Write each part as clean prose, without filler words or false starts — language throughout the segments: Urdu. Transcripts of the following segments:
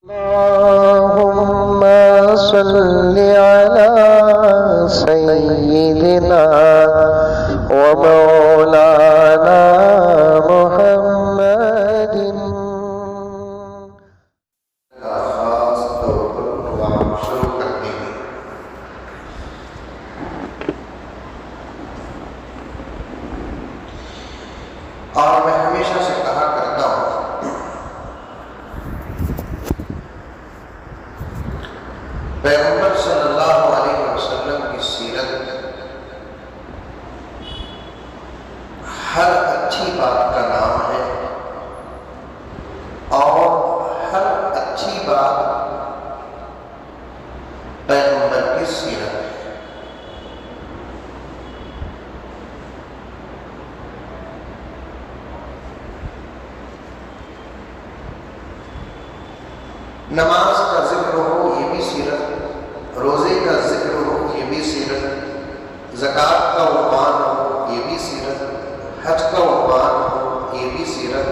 اللهم صل على سيدنا ومولانا محمد خاص طور پر عنوان شروع کرتے ہیں۔ اور میں ہمیشہ سے کہا کرتا ہوں پیغمبر صلی اللہ علیہ وسلم کی سیرت ہر اچھی بات کا نام ہے اور ہر اچھی بات پیغمبر کی سیرت ہے۔ نماز کا ذکر ہو یہ بھی سیرت، روزے کا ذکر ہو یہ بھی سیرت، زکوٰۃ کا عنوان ہو یہ بھی سیرت، حج کا عنوان ہو یہ بھی سیرت،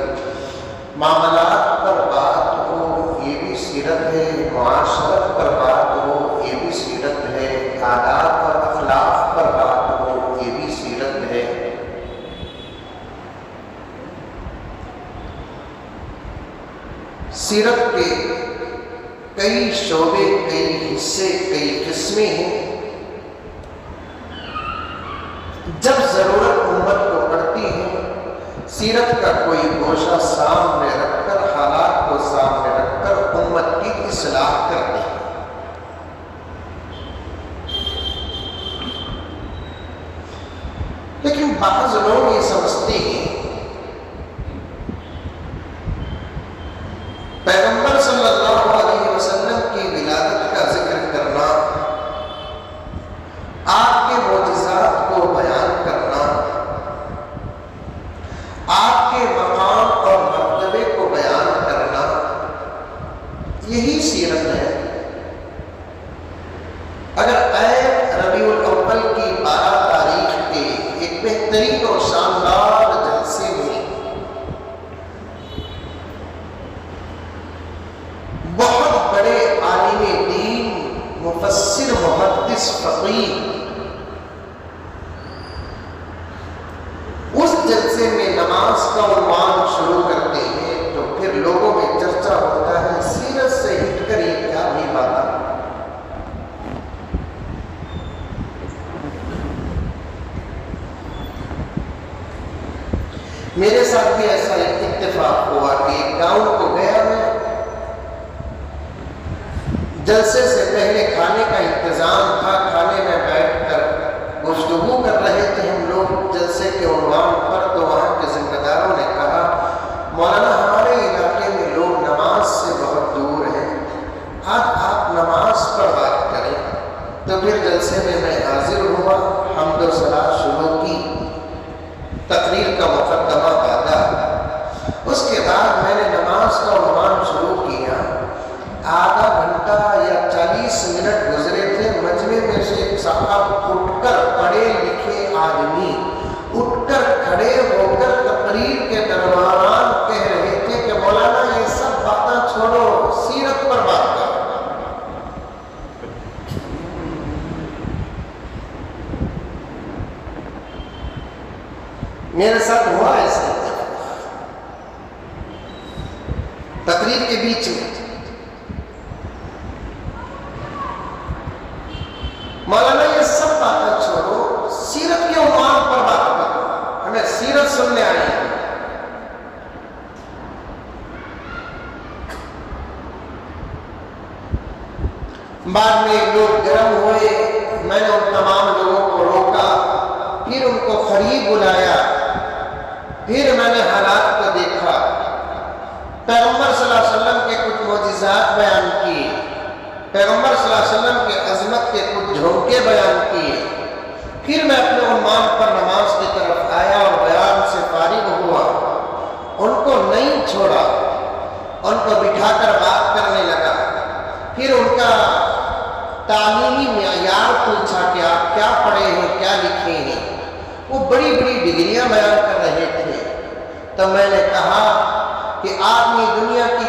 معاملات پر بات ہو یہ بھی سیرت ہے، معاشرت پر بات ہو یہ بھی سیرت ہے، آداب اور اخلاق پر بات ہو یہ بھی سیرت ہے۔ سیرت کے کئی شعبے، کئی حصے، کئی قسمیں ہیں۔ جب ضرورت امت کو پڑتی ہے سیرت کا کوئی گوشہ سامنے رکھ کر، حالات کو سامنے رکھ کر امت کی اصلاح کرتے ہیں۔ لیکن بعض لوگ یہ سمجھتے ہیں پیغمبر صلی اللہ علیہ وسلم کی ولادت کا ذکر کرنا، آپ کے معجزات کو بیان کرنا، آپ کے مقام اور مرتبے کو بیان کرنا، یہی سیرت ہے۔ اگر عین ربیع الاول کی 12 تاریخ کے ایک بہترین اور شاندار جلسے میں بہت بڑے عالم دین، مفسر، محدث، فقیہ اس جلسے میں نماز کا عنوان شروع کرتے ہیں تو پھر لوگوں میں چرچا ہوتا ہے سیرت سے ہٹ کر یہ کیا بھی بات۔ میرے ساتھ بھی ایسا ایک اتفاق ہوا کہ ایک گاؤں کو گیا میں، جلسے سے پہلے کھانے کا انتظام تھا، کھانے میں بیٹھ کر گفتگو کر رہے تھے ہم لوگ جلسے کے عنوان پر، تو وہاں کے ذمہ داروں نے کہا مولانا ہمارے علاقے میں لوگ نماز سے بہت دور ہیں، آج آپ نماز پر بات کریں۔ تو پھر جلسے میں حاضر ہوا، حمد و ثنا شروع کی، تقریر کا مقدمہ باندھا، اس کے بعد میں نے نماز کا عنوان شروع کیا۔ آدھا گھنٹہ یا 40 منٹ گزرے تھے، مجمع میں سے ایک صاحب اٹھ کر، پڑھے لکھے آدمی اٹھ کر کھڑے ہو کر تقریر کے دوران کہہ رہے تھے کہ مولانا یہ سب باتیں چھوڑو، سیرت پر بات کرو۔ میرے ساتھ ہوا ایسا تقریر کے بیچ میں، مولانا یہ سب باتیں چھوڑو، سیرت کے عنوان پر بات کرو، ہمیں سیرت سننے آئی ہے۔ بعد میں لوگ گرم ہوئے، میں نے ان تمام لوگوں کو روکا، پھر ان کو قریب بلایا، پھر میں نے حالات کو دیکھا، پیغمبر صلی اللہ علیہ وسلم کے کچھ معجزات بیان کیے، پیغمبر صلی اللہ علیہ وسلم کے عظمت کے کچھ جھونکے بیان کیے، پھر میں اپنے عنوان پر نماز کی طرف آیا اور بیان سے فارغ ہوا، ان کو نہیں چھوڑا، ان کو بٹھا کر بات کرنے لگا، پھر ان کا تعلیمی معیار پوچھا کہ آپ کیا پڑھے ہیں، کیا لکھے ہیں، وہ بڑی بڑی ڈگریاں بیان کر رہے تھے۔ تو میں نے کہا کہ آدمی دنیا کی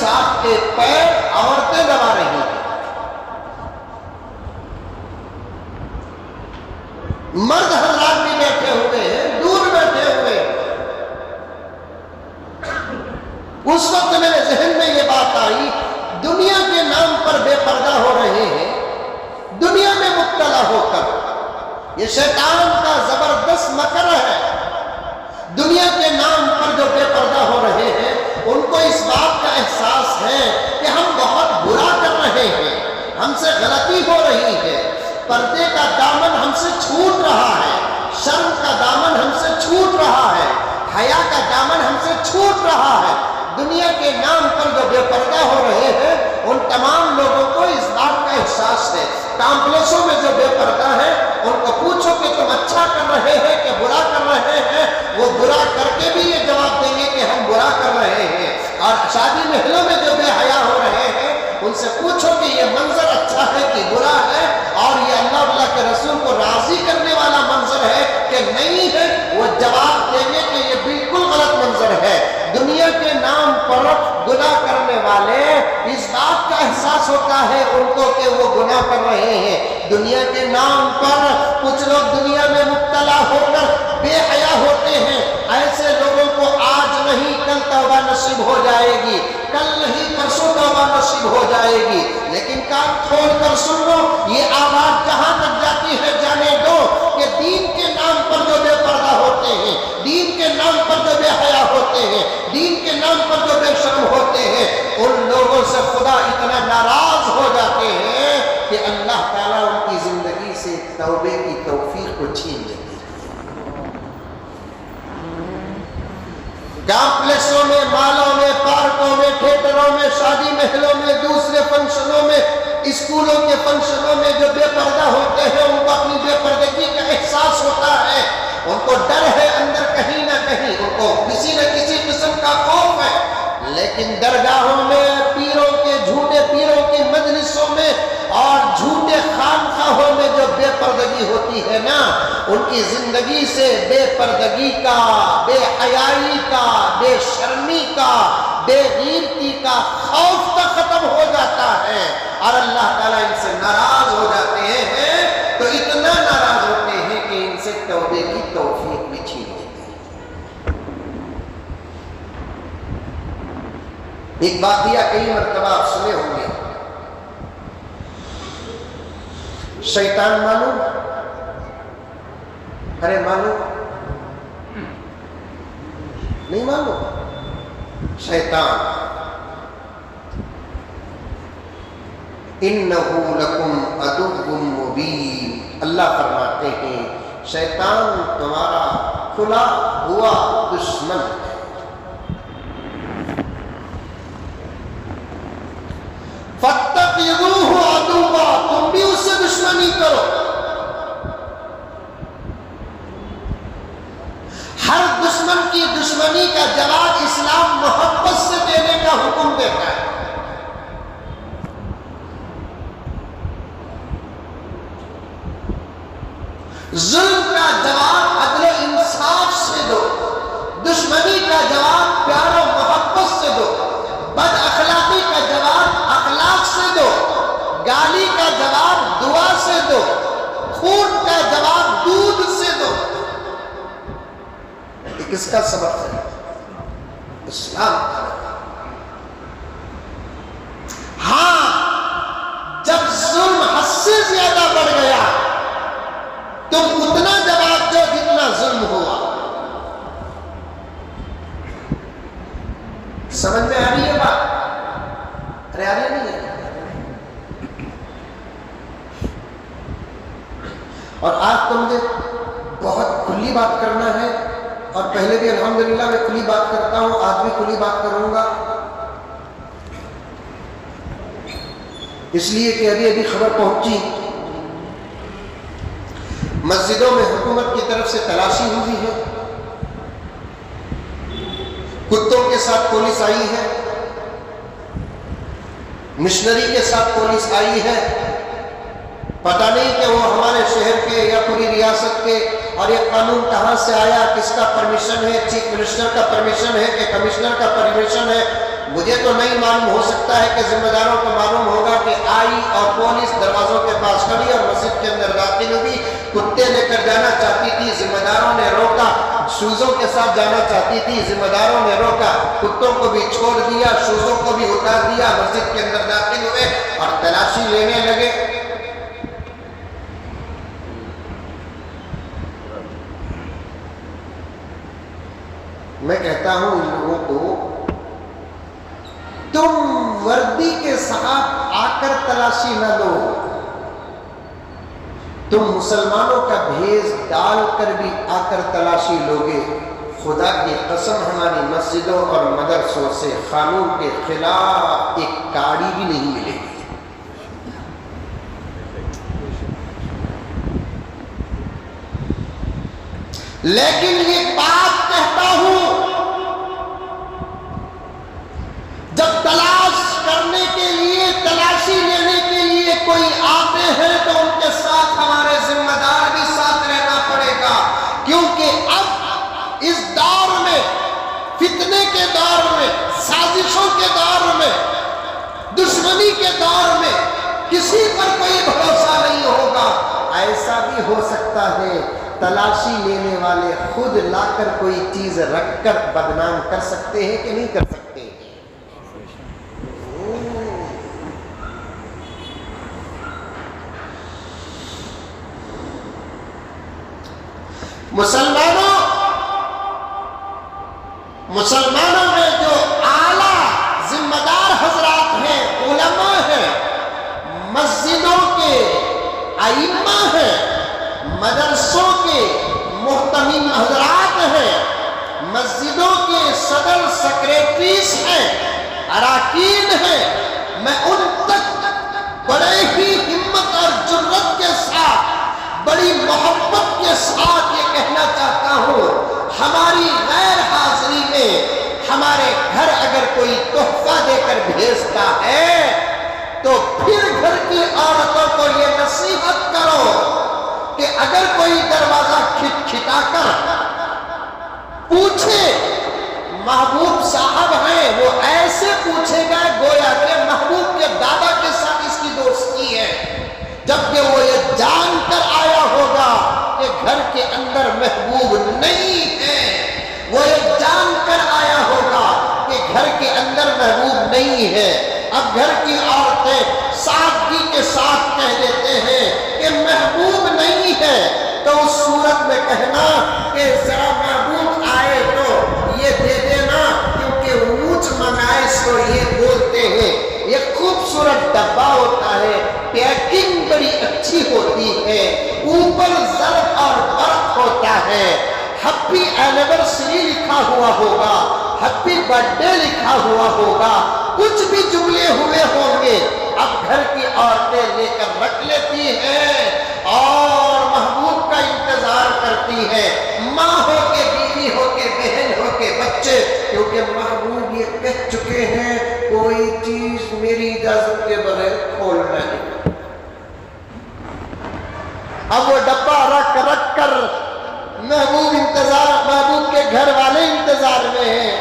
صاحب کے پیر عورتیں دبا رہی ہیں، مرد حضرات بھی بیٹھے ہوئے ہیں، دور بیٹھے ہوئے ہیں۔ اس وقت میرے ذہن میں یہ بات آئی، دنیا کے نام پر بے پردہ ہو رہے ہیں، دنیا میں مبتلا ہو کر، یہ شیطان کا زبردست مکر ہے۔ دنیا کے نام پر جو بے پردہ ہو رہے ہیں ان کو اس بات کا احساس ہے کہ ہم بہت برا کر رہے ہیں، ہم سے غلطی ہو رہی ہے، پردے کا دامن ہم سے چھوٹ رہا ہے، شرم کا دامن ہم سے چھوٹ رہا ہے، حیا کا دامن ہم سے چھوٹ رہا ہے۔ دنیا کے نام پر جو بے پردہ ہو رہے ہیں ان تمام لوگوں کو اس بات کا احساس ہے۔ کامپلیکسوں میں جو بے پردہ ہیں ان کو پوچھو کہ تم اچھا کر رہے ہیں کہ برا کر رہے ہیں، وہ برا کر کے بھی یہ جواب دیں گے کہ ہم برا کر رہے ہیں۔ اور شادی محلوں میں جو بے حیا ہو رہے ہیں ان سے پوچھو کہ یہ منظر اچھا ہے کہ برا ہے، اور یہ اللہ کے رسول کو راضی کرنے والا منظر ہے کہ نہیں ہے، وہ جواب دیں گے کہ یہ بالکل غلط منظر ہے۔ دنیا کے نام پر گناہ کرنے والے اس بات کا احساس ہوتا ہے ان کو کہ وہ گناہ کر رہے ہیں۔ دنیا کے نام پر کچھ لوگ دنیا میں مبتلا ہو کر بے حیا ہوتے ہیں، ایسے لوگوں کو آج نہیں کل توبہ نصیب ہو جائے گی، کل نہیں پرسوں توبہ نصیب ہو جائے گی۔ لیکن کان کھول کر سن لو، یہ آواز جہاں تک جاتی ہے جانے دو کہ دین کے نام پر جو بے پردہ ہوتے ہیں، دین کے نام پر جو بے حیا ہوتے ہیں، دین کے نام پر جو بے شرم ہوتے ہیں، ان لوگوں سے خدا اتنا ناراض ہو جاتے ہیں کہ اللہ تعالیٰ ان کی زندگی سے توبے کی توفیق کو چھین لیتے ہیں۔ کامپلیکسوں میں، مالوں میں، پارکوں میں، تھیٹروں میں، شادی محلوں میں، دوسرے فنکشنوں میں، اسکولوں کے فنکشنوں میں جو بے پردہ ہوتے ہیں ان کو اپنی بے پردگی کا احساس ہوتا ہے، ان کو ڈر ہے اندر کہیں نہ کہیں، ان کو کسی نہ کسی قسم کا خوف ہے۔ لیکن درگاہوں میں، پیروں کے جھوٹے پیروں کی مجلسوں میں اور جھوٹے خانقاہوں میں جو بے پردگی ہوتی ہے نا، ان کی زندگی سے بے پردگی کا، بے حیائی کا، بے شرمی کا، بے غیرتی کا خوف کا ختم ہو جاتا ہے، اور اللہ تعالیٰ ان سے ناراض ہو جاتے ہیں، تو اتنا ناراض ہوتے ہیں کہ ان سے توبے کی توفیق بھی چھین لیتے ہیں۔ ایک واقعہ کئی مرتبہ آپ سنے ہوں گے، شیطان معلوم؟ ارے معلوم نہیں؟ معلوم؟ شیطان انہو لکم عدو مبین، اللہ فرماتے ہیں شیطان تمہارا کھلا ہوا دشمن ہے۔ فاتخذوہ عدوا، تم بھی اس سے دشمنی کرو۔ ہر دشمن کی دشمنی کا جواب اسلام محبت سے دینے کا حکم دیتا ہے۔ ظلم کا جواب عدل و انصاف سے دو، دشمنی کا جواب پیار و محبت سے دو، بد اخلاقی کا جواب اخلاق سے دو، گالی کا جواب دعا سے دو، خون کا جواب دودھ سے دو۔ یہ کس کا سبب ہے؟ اسلام کا۔ ہاں، جب ظلم حد سے زیادہ بڑھ گیا تم اتنا جواب دو جتنا ظلم ہوا۔ سمجھ میں آ رہی ہے بات؟ ارے آ رہی نہیں ہے؟ اور آج تو مجھے بہت کھلی بات کرنا ہے، اور پہلے بھی الحمدللہ میں کھلی بات کرتا ہوں، آج بھی کھلی بات کروں گا، اس لیے کہ ابھی ابھی خبر پہنچی مسجدوں میں حکومت کی طرف سے تلاشی ہوئی ہے، کتوں کے ساتھ پولیس آئی ہے، مشنری کے ساتھ پولیس آئی ہے، پتہ نہیں کہ وہ ہمارے شہر کے یا پوری ریاست کے، اور یہ قانون کہاں سے آیا، کس کا پرمیشن ہے، چیف منسٹر کا پرمیشن ہے کہ کمشنر کا پرمیشن ہے، مجھے مجھے تو نہیں معلوم، ہو سکتا ہے کہ ذمہ داروں کو معلوم ہوگا کہ آئی اور پولیس دروازوں کے پاس کھڑی اور مسجد کے اندر داخل ہوئی، کتے لے کر جانا چاہتی تھی، ذمہ داروں نے روکا، شوزوں کے ساتھ جانا چاہتی تھی، ذمہ داروں نے روکا، کتوں کو بھی چھوڑ دیا، شوزوں کو بھی اتار دیا، مسجد کے اندر داخل ہوئے اور تلاشی لینے لگے۔ میں کہتا ہوں ان لوگوں کو، تم وردی کے ساتھ آ کر تلاشی نہ لو، تم مسلمانوں کا بھیس ڈال کر بھی آ کر تلاشی لوگے، خدا کی قسم ہماری مسجدوں اور مدرسوں سے قانون کے خلاف ایک کاڑی بھی نہیں ملے گی۔ لیکن یہ بات کہتا ہوں، جب تلاش کرنے کے لیے، تلاشی لینے کے لیے کوئی آتے ہیں تو ان کے ساتھ ہمارے ذمہ دار بھی ساتھ رہنا پڑے گا، کیونکہ اب اس دور میں، فتنے کے دور میں، سازشوں کے دور میں، دشمنی کے دور میں کسی پر کوئی بھروسہ نہیں ہوگا۔ ایسا بھی ہو سکتا ہے تلاشی لینے والے خود لا کر کوئی چیز رکھ کر بدنام کر سکتے ہیں کہ نہیں کر سکتے؟ مسلمانوں میں جو اعلیٰ ذمہ دار حضرات ہیں، علماء ہیں، مسجدوں کے ائمہ ہیں، مدرسوں کے محتمم حضرات ہیں، مسجدوں کے صدر سیکریٹریز ہیں، اراکین ہیں، میں ان تک بڑے ہی ہمت اور جرت کے ساتھ، بڑی محبت کے ساتھ یہ کہنا چاہتا ہوں، ہماری غیر حاضری میں ہمارے گھر اگر کوئی تحفہ دے کر بھیجتا ہے تو پھر گھر کی عورتوں کو یہ نصیحت کرو کہ اگر کوئی دروازہ کھٹکھٹا کر پوچھے محبوب صاحب ہیں، وہ ایسے پوچھے گا گویا کہ محبوب کے دادا کے ساتھ اس کی دوستی ہے، جبکہ وہ یہ جان کر آیا ہوگا کہ گھر کے اندر محبوب نہیں ہے، وہ یہ جان کر آیا ہوگا کہ گھر کے اندر محبوب نہیں ہے۔ اب گھر کی عورتیں سادگی کے ساتھ کہہ دیتے ہیں کہ محبوب نہیں ہے، تو اس صورت میں کہنا کہ ذرا محبوب آئے تو یہ دے دینا، کیونکہ اونچ منائش کو یہ بولتے ہیں۔ یہ خوبصورت ڈبہ ہوتا ہے، پیکنگ بڑی اچھی ہوتی ہے، اوپر زر اور برف ہوتا ہے، ہیپی اینیورسری لکھا ہوا ہوگا، ہیپی برتھ ڈے لکھا ہوا ہوگا، کچھ بھی جملے ہوئے ہوں گے، اب گھر کی عورتیں لے کر رکھ لیتی ہیں اور محبوب کا انتظار کرتی ہیں، ماں ہو کے، بیوی ہو کے، بہن ہو کے، بچے، کیونکہ محبوب یہ کہہ چکے ہیں کوئی چیز میری اجازت کے بغیر کھولنا نہیں۔ اب وہ ڈبہ رکھ کر محبوب کے گھر والے انتظار میں ہیں،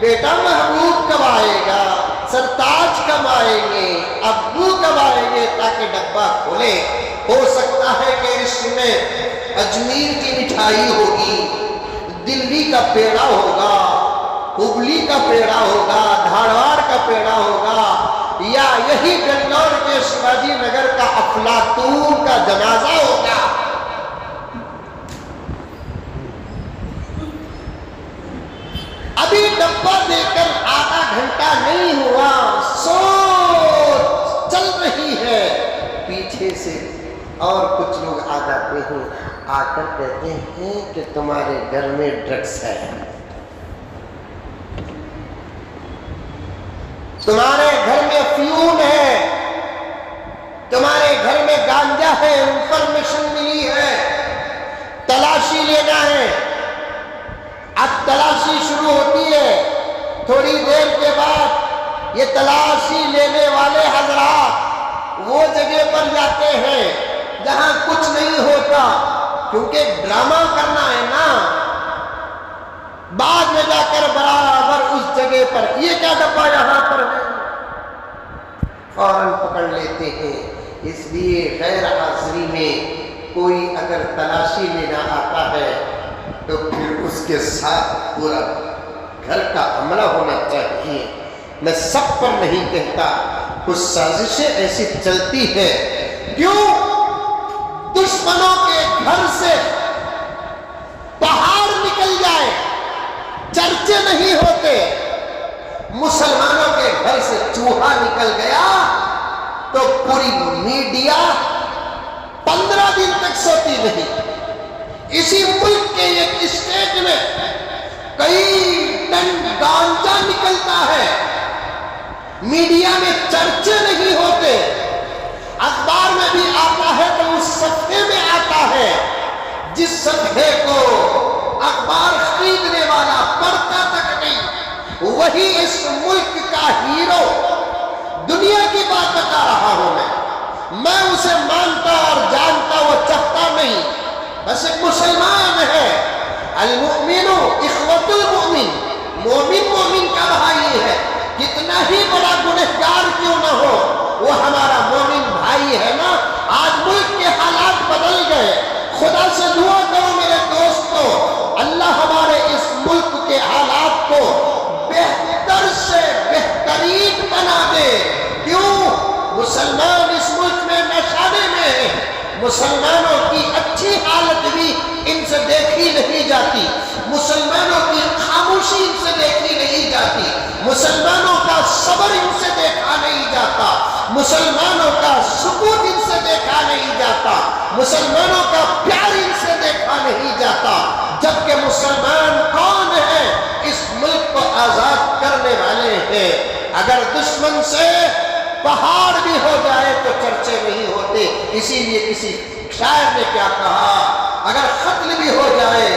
بیٹا محبوب کب آئے گا، سرتاج کب آئیں گے، ابو کب آئیں گے، تاکہ ڈبہ کھولے۔ ہو سکتا ہے کہ اس میں اجمیر کی مٹھائی ہوگی، دلی کا پیڑا ہوگا، ہبلی کا پیڑا ہوگا، دھاڑواڑ کا پیڑا ہوگا، یا یہی بنگلور کے شیواجی نگر کا افلاطون کا جنازہ ہوگا۔ ابھی ڈبہ دے کر آدھا گھنٹہ نہیں ہوا، سوچ چل رہی ہے، پیچھے سے اور کچھ لوگ آ جاتے ہیں، آ کر کہتے ہیں کہ تمہارے گھر میں ڈرگس ہے، تمہارے گھر میں افیون ہے، تمہارے گھر میں گانجا ہے، انفارمیشن ملی ہے، تلاشی لینا ہے۔ اب تلاشی شروع ہوتی ہے، تھوڑی دیر کے بعد یہ تلاشی لینے والے حضرات وہ جگہ پر جاتے ہیں جہاں کچھ نہیں ہوتا، کیونکہ ڈرامہ کرنا ہے نا، بعد میں جا کر برابر اس جگہ پر یہ کیا ڈبہ یہاں پر فوراً پکڑ لیتے ہیں. اس لیے غیر حاضری میں کوئی اگر تلاشی لینا آتا ہے تو پھر اس کے ساتھ پورا گھر کا عملہ ہونا چاہیے. میں سب پر نہیں کہتا، کچھ سازشیں ایسی چلتی ہیں. کیوں؟ دشمنوں کے گھر سے پہاڑ نکل جائے چرچے نہیں ہوتے. مسلمانوں کے گھر سے چوہا نکل گیا تو پوری میڈیا 15 دن تک سوتی نہیں. اسی ملک کے ایک اسٹیٹ میں کئی ٹن گانجا نکلتا ہے، میڈیا میں چرچے نہیں ہوتے. اخبار میں بھی آتا ہے تو اس صفحے میں آتا ہے جس صفحے کو اخبار خریدنے والا پڑھتا تک نہیں. وہی اس ملک کا ہیرو. دنیا کی بات بتا رہا ہوں میں اسے مانتا اور جانتا، وہ چاہتا نہیں، بس ایک مسلمان ہے. المؤمن اخوۃ المؤمن، مومن مومن کا بھائی ہے. کتنا ہی بڑا گنہگار کیوں نہ ہو، وہ ہمارا مومن بھائی ہے نا. آج ملک کے حالات بدل گئے. خدا سے دعا کرو میرے دوستو، اللہ ہمارے اس ملک کے حالات کو بہتر سے بہترین بنا دے. کیوں؟ مسلمان اس ملک میں نشانے میں ہیں. مسلمانوں کی اچھی حالت بھی ان سے دیکھی نہیں جاتی. مسلمانوں کی خاموشی ان سے دیکھی نہیں جاتی. مسلمانوں کا صبر ان سے دیکھا نہیں جاتا. مسلمانوں کا سکوت ان سے دیکھا نہیں جاتا. مسلمانوں کا پیار ان سے دیکھا نہیں جاتا. جبکہ مسلمان کون ہیں؟ اس ملک کو آزاد کرنے والے ہیں. اگر دشمن سے پہاڑ بھی ہو جائے تو چرچے نہیں ہوتے. اسی لیے کسی شاعر نے کیا کہا، اگر قتل بھی ہو جائے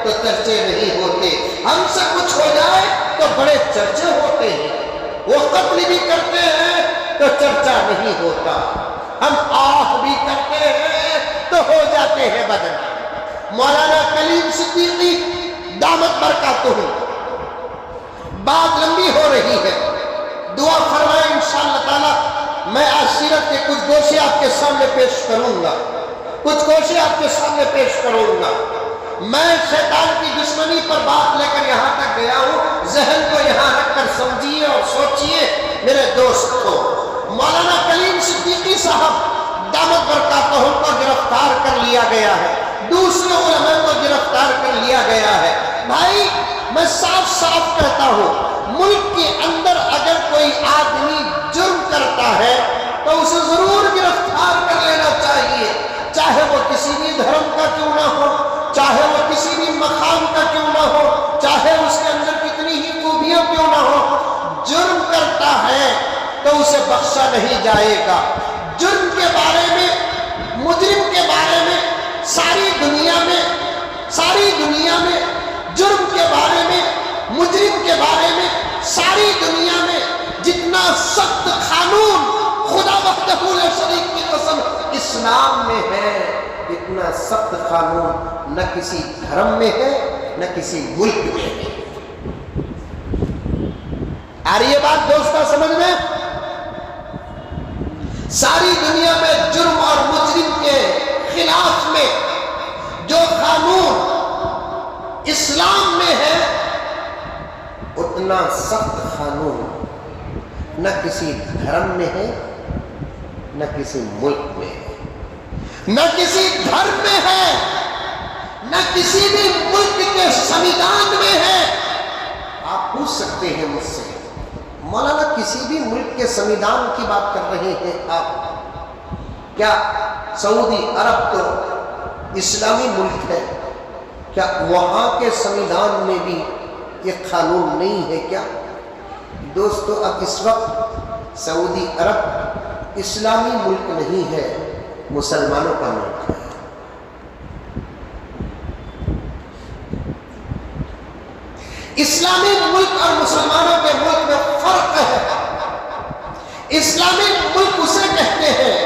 تو چرچے نہیں ہوتے. ہم سے کچھ ہو جائے تو بڑے چرچے ہوتے ہیں. وہ قتل بھی کرتے ہیں تو چرچا نہیں ہوتا. ہم آہ بھی کرتے ہیں تو ہو جاتے ہیں بدنام. مولانا کلیم صدیقی دامت برکاتہ، بات لمبی ہو رہی ہے، دعا فرمائیں انشاءاللہ تعالی. میں آج سیرت کے کچھ گوشے آپ کے سامنے پیش کروں گا، کچھ گوشے آپ کے سامنے پیش کروں گا. میں شیطان کی دشمنی پر بات لے کر یہاں تک گیا ہوں. ذہن کو یہاں رکھ کر سمجھیے اور سوچیے میرے دوست کو. مولانا کلیم صدیقی صاحب دامت برکاتہ کو گرفتار کر لیا گیا ہے، دوسرے علماء کو گرفتار کر لیا گیا ہے. بھائی میں صاف صاف کہتا ہوں، ملک کے اندر اگر کوئی آدمی جرم کرتا ہے تو اسے ضرور گرفتار کر لینا چاہیے، چاہے وہ کسی بھی دھرم کا کیوں نہ ہو، چاہے وہ کسی بھی مقام کا کیوں نہ ہو، چاہے اس کے اندر کتنی ہی خوبیاں کیوں نہ ہو. جرم کرتا ہے تو اسے بخشا نہیں جائے گا. جرم کے بارے میں، مجرم کے بارے میں ساری دنیا میں جرم کے بارے میں، مجرم کے بارے میں ساری دنیا میں جتنا سخت قانون خدا وحدہ لا شریک کی قسم اسلام میں ہے، اتنا سخت قانون نہ کسی دھرم میں ہے نہ کسی ملک میں ہے. آ رہی ہے بات دوستہ سمجھ میں؟ ساری دنیا میں جرم اور مجرم کے خلاف میں جو قانون اسلام میں ہے اتنا سخت قانون نہ کسی دھرم میں ہے نہ کسی ملک میں ہے، نہ کسی دھرم میں ہے نہ کسی بھی ملک کے سنویدھان میں ہے. آپ پوچھ سکتے ہیں مجھ سے، مولانا کسی بھی ملک کے سنویدھان کی بات کر رہے ہیں آپ؟ کیا سعودی عرب تو اسلامی ملک ہے، کیا وہاں کے سنویدھان میں بھی یہ قانون نہیں ہے کیا؟ دوستو اب اس وقت سعودی عرب اسلامی ملک نہیں ہے، مسلمانوں کا ملک ہے. اسلامی ملک اور مسلمانوں کے ملک میں فرق ہے. اسلامی ملک اسے کہتے ہیں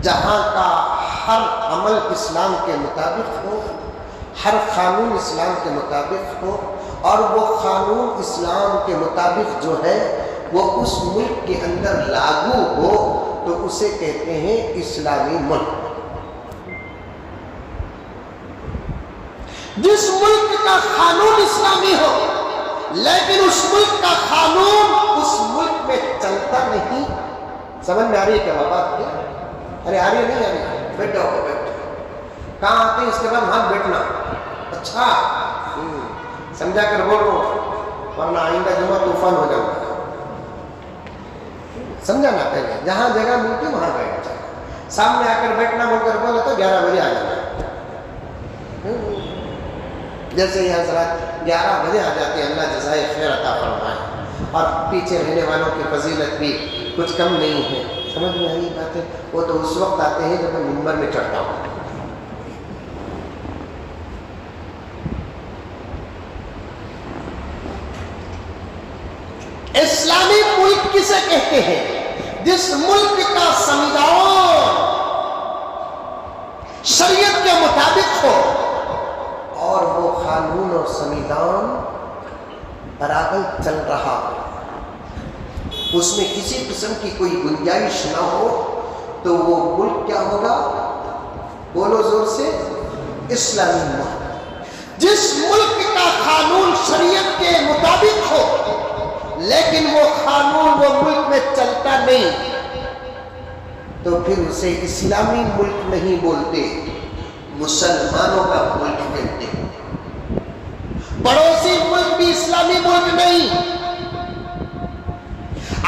جہاں کا ہر عمل اسلام کے مطابق ہو، ہر قانون اسلام کے مطابق ہو، اور وہ قانون اسلام کے مطابق جو ہے وہ اس ملک کے اندر لاگو ہو تو اسے کہتے ہیں اسلامی ملک۔ جس ملک کا قانون اسلامی ہو لیکن اس ملک کا قانون اس ملک میں چلتا نہیں، سمجھ میں آ رہی ہے کیا بات؟ ارے آ رہی ہے نہیں آ رہی ہے؟ بیٹھو بیٹھو، کہاں آتے ہیں اس کے بعد ہاتھ بیٹھنا، اچھا سمجھا کر بول رہا ہوں ورنہ آئندہ جمعہ طوفان ہو جاؤں گا، سمجھا نا؟ پہلے جہاں جگہ ملتی وہاں بیٹھ جائے، سامنے آ کر بیٹھنا بول کر بولے تو 11 بجے آ جانا، جیسے یہ حضرات 11 بجے آ جاتے ہیں، اللہ جزائے خیر عطا فرمائے، اور پیچھے رہنے والوں کی فضیلت بھی کچھ کم نہیں ہے، سمجھ میں آئی بات ہے؟ وہ تو اس وقت آتے ہیں جب میں منبر میں چڑھتا ہوں۔ اسلامی ملک کسے کہتے ہیں؟ جس ملک کا سنویدھان شریعت کے مطابق ہو اور وہ قانون اور سنویدھان برابر چل رہا ہو، اس میں کسی قسم کی کوئی گنجائش نہ ہو، تو وہ ملک کیا ہوگا؟ بولو زور سے، اسلامی ملک۔ جس ملک کا قانون شریعت کے مطابق ہو لیکن وہ قانون وہ ملک میں چلتا نہیں، تو پھر اسے اسلامی ملک نہیں بولتے، مسلمانوں کا ملک کہتے ہیں۔ پڑوسی ملک بھی اسلامی ملک نہیں،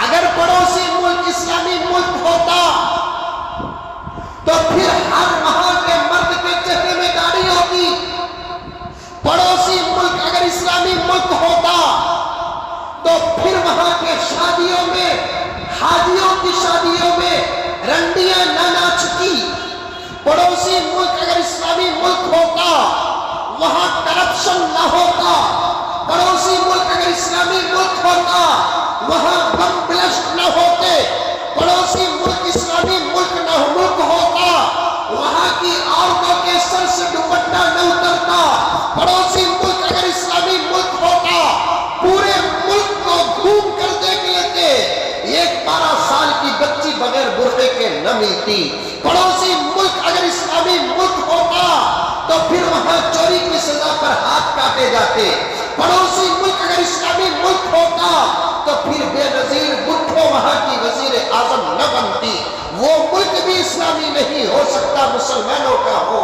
اگر پڑوسی ملک اسلامی ملک ہوتا تو پھر ہر وہاں کے مرد کے چہرے میں داڑھی ہوتی۔ پڑوسی ملک اگر اسلامی ملک ہوتا تو پھر وہاں کے شادیوں میں، حاجیوں کی شادیوں میں رنڈیاں نہ ناچتی۔ پڑوسی ملک اگر اسلامی ملک ہوتا وہاں کرپشن نہ ہوتا۔ پڑوسی ملک اگر اسلامی ملک ہوتا وہاں بم بلسٹ نہ ہوتے۔ پڑوسی ملک اسلامی ملک نہ ہوتا وہاں کی عورتوں کے سر سے دوپٹہ نہ اترتا۔ پڑوسی ملک اگر اسلامی ملک ہوتا پورے ملک کو گھوم کر دیکھ لیتے، ایک 12 سال کی بچی بغیر برقعے کے نہ ملتی۔ پڑوسی ملک اگر اسلامی ملک ہوتا تو پھر وہاں چوری کی سزا پر ہاتھ کاٹے جاتے۔ پڑوسی ملک اگر اسلامی ملک ہوتا تو پھر بے نظیر بھٹو وہاں کی وزیر اعظم نہ بنتی۔ وہ ملک بھی اسلامی نہیں ہو سکتا، مسلمانوں کا ہو۔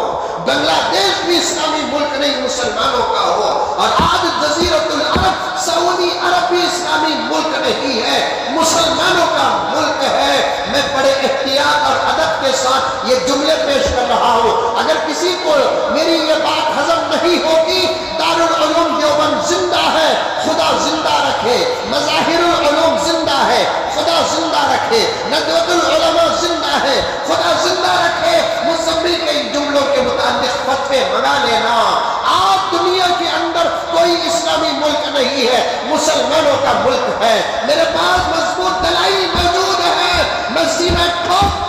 بنگلہ دیش بھی اسلامی ملک نہیں، مسلمانوں کا ہو۔ اور آج جزیرۃ العرب، سعودی عرب بھی اسلامی ملک نہیں ہے، مسلمانوں کا ملک ہے۔ میں بڑے احتیاط اور ادب کے ساتھ یہ جملے پیش کر رہا ہوں، اگر کسی کو میری یہ بات ہضم نہیں ہوگی، دارالعلوم دیوبند زندہ ہے، خدا زندہ رکھے۔ مظاہر العلوم زندہ ہے، خدا زندہ رکھے۔ ندوۃ العلماء زندہ ہے، خدا زندہ رکھے۔ مصنف کے جملوں کے متعلق فتوے منگا لینا۔ آج دنیا کے اندر کوئی اسلامی ملک نہیں ہے، مسلمانوں کا ملک ہے۔ میرے پاس مضبوط دلائل موجود ہے، میں سینہ ٹھوک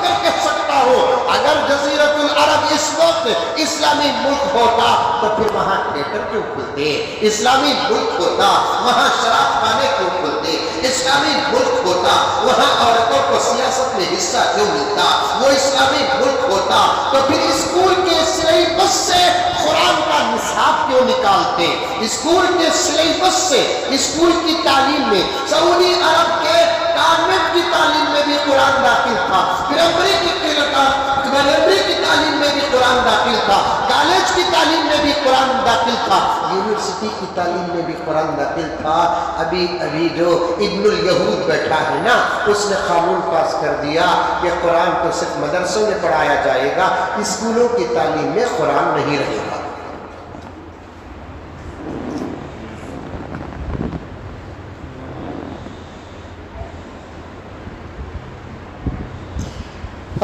کر کہہ سکتا ہوں، اگر جزیرۃ العرب اس وقت اسلامی ملک ہوتا تو پھر وہاں تھیٹر کیوں کھلتے؟ اسلامی ملک ہوتا وہاں شراب خانے کیوں کھلتے؟ اسلامی ملک ہوتا وہاں عورتوں کو سیاست میں حصہ کیوں ملتا؟ وہ اسلامی ملک ہوتا تو پھر اسکول کے سلیبس سے قرآن کا نصاب کیوں نکالتے؟ اسکول کے سلیبس سے، اسکول کی تعلیم میں، سعودی عرب کے کانوینٹ کی تعلیم میں بھی قرآن داخل تھا، پرائمری کی تعلیم میں بھی قرآن داخل تھا، کالج کی تعلیم میں بھی قرآن داخل تھا، یونیورسٹی کی تعلیم میں بھی قرآن داخل تھا۔ ابھی جو ابن الیہود بیٹھا ہے نا، اس نے قانون پاس کر دیا کہ قرآن تو صرف مدرسوں میں پڑھایا جائے گا، اسکولوں کی تعلیم میں قرآن نہیں رہے گا۔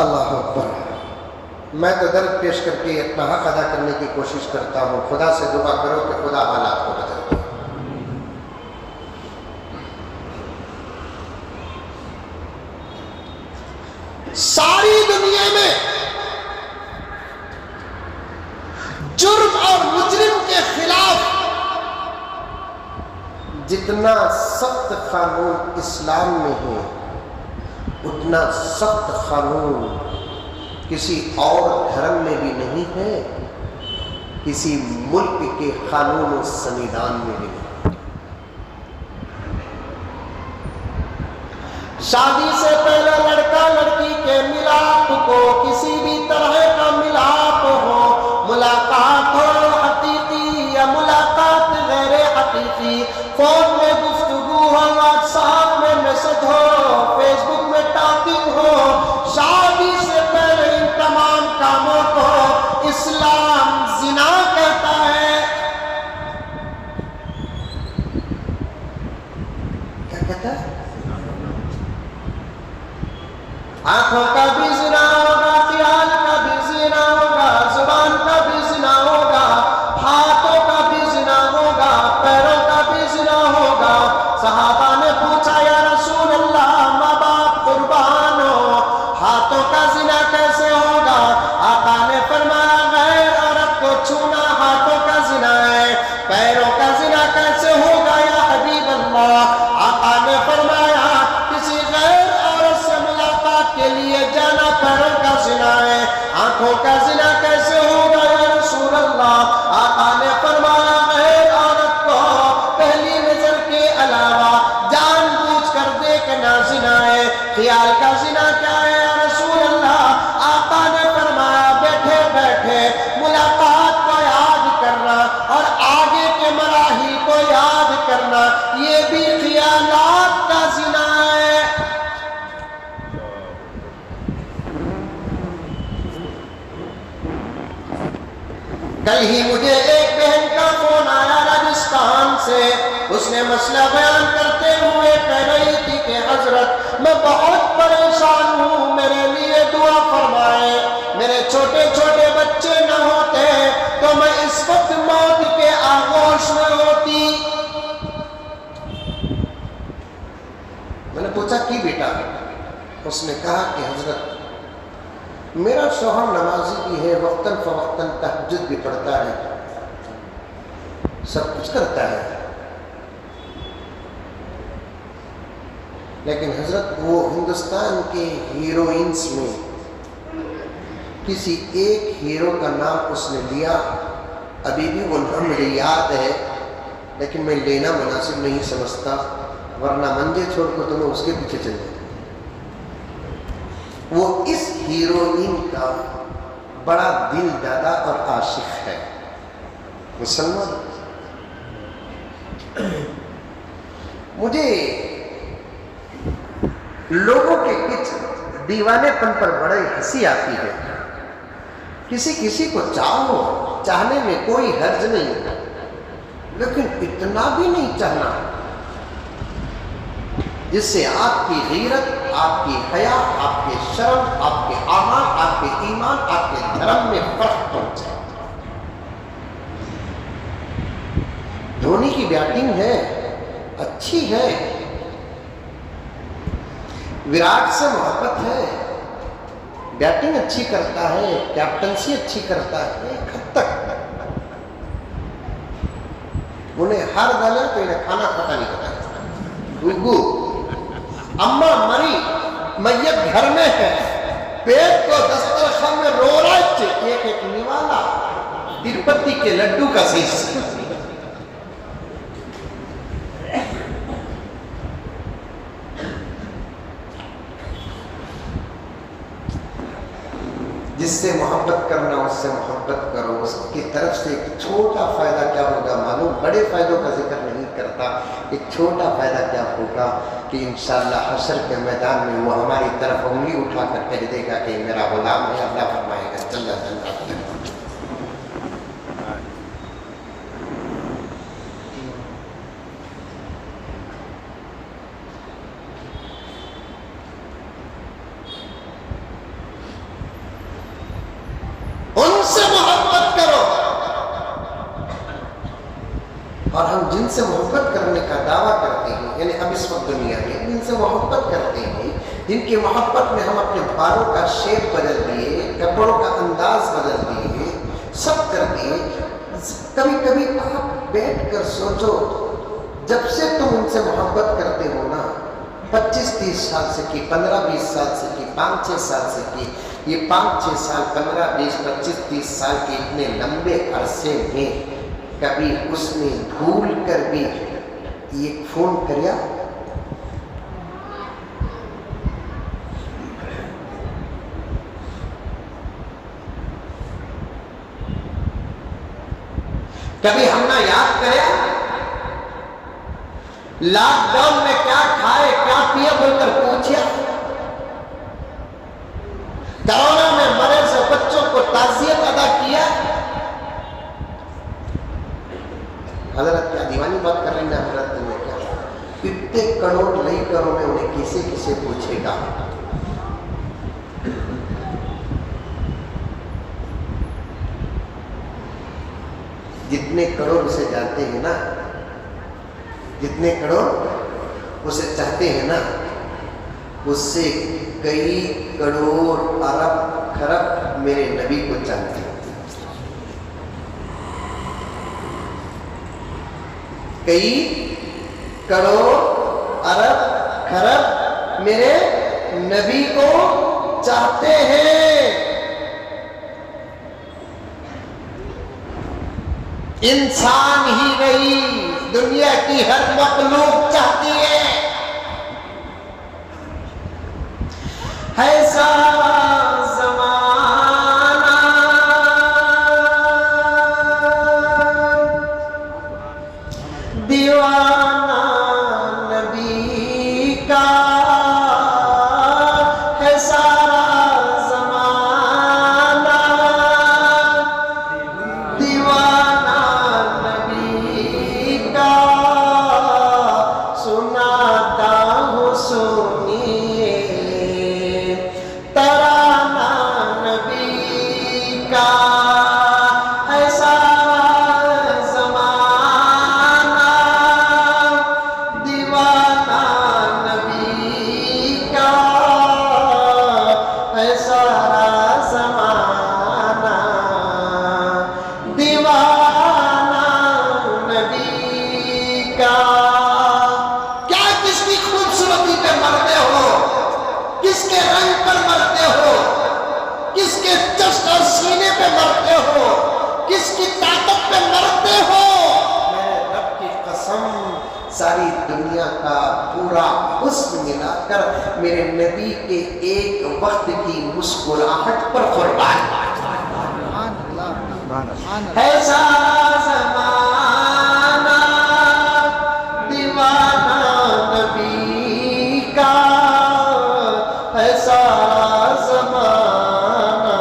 اللہ اکبر۔ میں تو درد پیش کر کے اپنا حق ادا کرنے کی کوشش کرتا ہوں، خدا سے دعا کرو کہ خدا حالات کو بدل دے۔ ساری دنیا میں جرم اور مجرم کے خلاف جتنا سخت قانون اسلام میں ہے اتنا سخت قانون کسی اور دھرم میں بھی نہیں ہے، کسی ملک کے قانون و سنویدھان میں بھی نہیں۔ شادی سے پہلے لڑکا لڑکی کے ملاپ کو کسی بھی طرح کا ملاپ ہو، ملاقات ہو حقیقی یا ملاقات غیر حقیقی، فون میں گفتگو ہو، واٹس ایپ میں میسج ہو، فیس بک میں ٹاکنگ ہو، شادی سے پہلے ان تمام کاموں کو اسلام زنا کہتا ہے۔ کیا کہتا ہے؟ آنکھوں کا بھی زنا ہوگا، خیال کا بھی زنا ہوگا، زبان کا بھی زنا ہوگا، ہاتھوں کا بھی زنا ہوگا، پیروں کا بھی زنا ہوگا۔ صحابہ نے پوچھا یا رسول اللہ ماں باپ قربان ہو، ہاتھوں کا زنا کیسے ہوگا؟ آقا نے فرمایا غیر عورت کو چھونا ہاتھوں کا زنا ہے۔ پیروں کا زنا کیسے ہوگا یا حبیب اللہ؟ آقا نے فرمایا کسی غیر عورت سے ملاقات کے لیے جانا پیروں کا زنا ہے۔ آنکھوں کا زنا کیسے ہوگا یا رسول اللہ؟ آقا نے فرمایا غیر عورت کو پہلی نظر کے علاوہ جان بوجھ کر دیکھنا زنا ہے۔ خیال کا زنا کیا ہے یا رسول اللہ؟ آقا نے فرمایا بیٹھے بیٹھے ملاقات کو یاد کرنا اور آگے کے مراحل کو یاد کرنا، یہ بھی خیالات کا زنا ہے۔ کل ہی مجھے ایک بہن کا فون آیا راجستھان سے، اس نے مسئلہ بیان کرتے ہوئے کہہ رہی تھی کہ حضرت میں بہت پریشان ہوں، میرے لیے دعا فرمائے، میرے چھوٹے چھوٹے بچے نہ ہوتے تو میں اس وقت موت کے آغوش میں ہوتی۔ میں نے پوچھا کی بیٹا؟ اس نے کہا کہ حضرت میرا شوہر نمازی بھی ہے، وقتاً فوقتاً تہجد بھی پڑھتا ہے، سب کچھ کرتا ہے، لیکن حضرت وہ ہندوستان کے ہیروئنس میں کسی ایک ہیرو کا نام اس نے لیا، ابھی بھی وہ نام مجھے یاد ہے لیکن میں لینا مناسب نہیں سمجھتا، ورنہ منجے چھوڑ کو تو میں اس کے پیچھے چل جاتا۔ وہ اس ہیروئن کا بڑا دل دادا اور عاشق ہے، مسلمان۔ مجھے لوگوں کے کچھ دیوانے پن پر بڑی ہنسی آتی ہے۔ کسی کسی کو چاہو، چاہنے میں کوئی حرج نہیں، لیکن اتنا بھی نہیں چاہنا جس سے آپ کی غیرت، آپ کی حیا، آپ کے شرم، آپ کے اعمال، آپ کے ایمان، آپ کے دھرم میں فرق پہنچے۔ دھونی کی بیٹنگ ہے، اچھی ہے، وراٹ سے محبت ہے، بیٹنگ اچھی کرتا ہے، کیپٹنسی اچھی کرتا ہے، ایک حد تک انہیں ہر دلے تو انہیں کھانا پتا نہیں کرتا۔ گگو اماں مری، میت گھر میں ہے، پیٹ کو دسترخوان میں رو رہا ہے، ایک ایک نوالا تروپتی کے لڈو کا سیس۔ جس سے محبت کرنا اس سے محبت کرو، اس کی طرف سے ایک چھوٹا فائدہ کیا ہوگا معلوم؟ بڑے فائدوں کا ذکر نہیں کرتا، ایک چھوٹا فائدہ کیا ہوگا کہ انشاءاللہ حشر کے میدان میں وہ ہماری طرف انگلی اٹھا کر کہہ دے گا کہ میرا غلام ہے، اللہ فرمائے گا جل جلالہ۔ ان سے محبت کرو، اور ہم جن سے محبت کرنے کا دعویٰ کرتے ہیں، یعنی اب اس وقت دنیا میں جن سے محبت کرتے ہیں، جن کی محبت میں ہم اپنے بالوں کا شیپ بدل دیے، کپڑوں کا انداز بدل دیے، سب کر دیے، کبھی کبھی آپ بیٹھ کر سوچو جب سے تم ان سے محبت کرتے ہو نا، 25-30 سال سے کی، 15-20 سال سے کی، 5-6 سال سے کی، یہ 5-6 سال، 15-20-25-30 سال کے اتنے لمبے عرصے میں کبھی اس نے بھول کر بھی ایک فون کریا؟ کبھی ہم نہ یاد کرے لاک ڈاؤن میں کیا کھائے کیا پیے بول کر پوچھا؟ کرونا میں مرے سے بچوں کو تعزیت ادا کیا؟ حضرت کیا دیوانی بات کر رہی ہیں حضرت میں کیا اتنے کروڑ نہیں کرو میں انہیں کسے کسے پوچھے گا؟ جتنے کروڑ اسے جانتے ہیں نا، جتنے کروڑ اسے چاہتے ہیں نا، اس سے کئی کروڑ ارب خرب میرے نبی کو چاہتے ہیں، کئی کروڑ ارب خرب میرے نبی کو چاہتے ہیں۔ انسان ہی نہیں، دنیا کی ہر مخلوق چاہتی ہے۔ ایسا زمانہ دیوانہ نبی کا ہے، سارا زمانہ دیوانہ نبی کا، سناتا ہوں سنیے ترانہ نبی کا، ہے سارا زمانہ دیوانہ نبی کا، ہے سارا زمانہ دیوانہ نبی کا۔ کیا کس کی خوبصورتی پہ مرتے ہو؟ کس کے رنگ پر مرتے ہو؟ کس کے چشت اور سینے پہ مرتے ہو؟ کس کی طاقت پہ مرتے ہو؟ میرے رب کی قسم، ساری دنیا کا پورا حسن ملا کر میرے نبی کے ایک وقت کی مسکراہٹ پر قربان ہے۔ سارا زمانہ دیوانہ نبی کا، ہے سارا زمانہ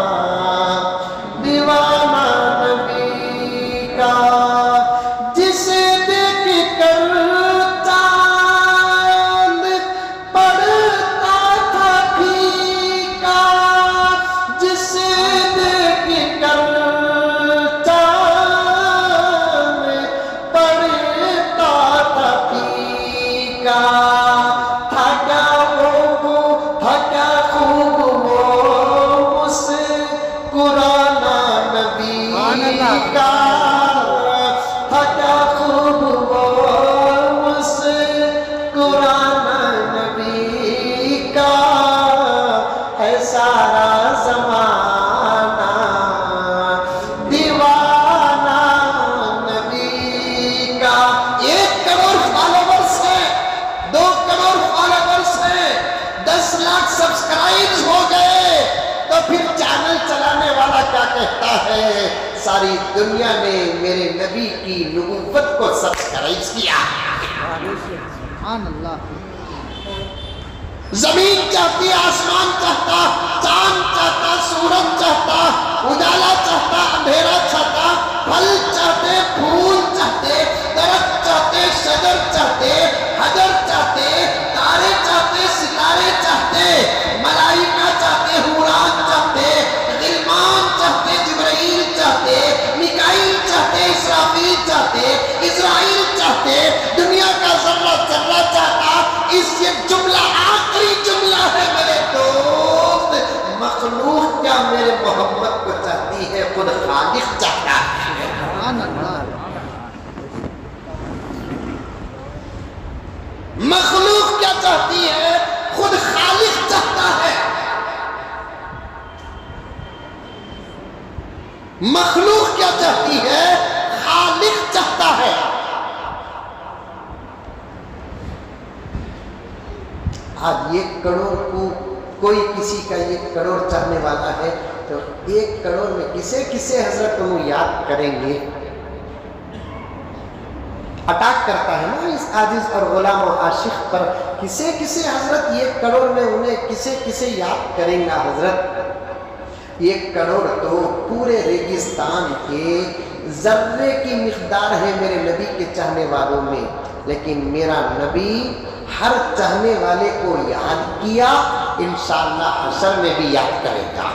دیوانہ نبی کا، جسے دیکھ کر چاند پڑتا تھا پھیکا، جسے دیکھ کر کہتا ہے ساری دنیا نے میرے نبی کی نبوت کو سبسکرائب کیا۔ سبحان اللہ۔ زمین چاہتی، آسمان چاہتا، چاند چاہتا، سورج چاہتا، اجالا چاہتا، اندھیرا چاہتا، پھل چاہتے، پھول چاہتے، درخت چاہتے، شجر چاہتے، حجر چاہتے، تارے چاہتے، ستارے چاہتے، ملائکہ چاہتے، حوران چاہتے، غلمان چاہتے، جبرائیل چاہتے، میکائیل چاہتے، اسرافیل چاہتے، اسرائیل چاہتے، دنیا کا ذرہ ذرہ چاہتا۔ اس یہ جملہ آخری جملہ ہے میرے دوست، مخلوق کیا میرے محمد کو چاہتی ہے، خود خالق چاہتا ہے۔ سبحان اللہ۔ چاہتی ہے؟ خود خالق چاہتا ہے. مخلوق کیا چاہتی ہے؟ خالق چاہتا ہے. آج 1 کروڑ کو کوئی کسی کا 1 کروڑ چاہنے والا ہے تو 1 کروڑ میں کسے کسے حضرت کو یاد کریں گے؟ اٹیک کرتا ہے نا اس عاجز اور غلام و عاشق پر. کسے کسے حضرت 1 کروڑ میں انہیں کسے کسے یاد کریں گا حضرت؟ 1 کروڑ تو پورے ریگستان کے ذرے کی مقدار ہے میرے نبی کے چاہنے والوں میں. لیکن میرا نبی ہر چاہنے والے کو یاد کیا، انشاءاللہ حشر میں بھی یاد کرے گا.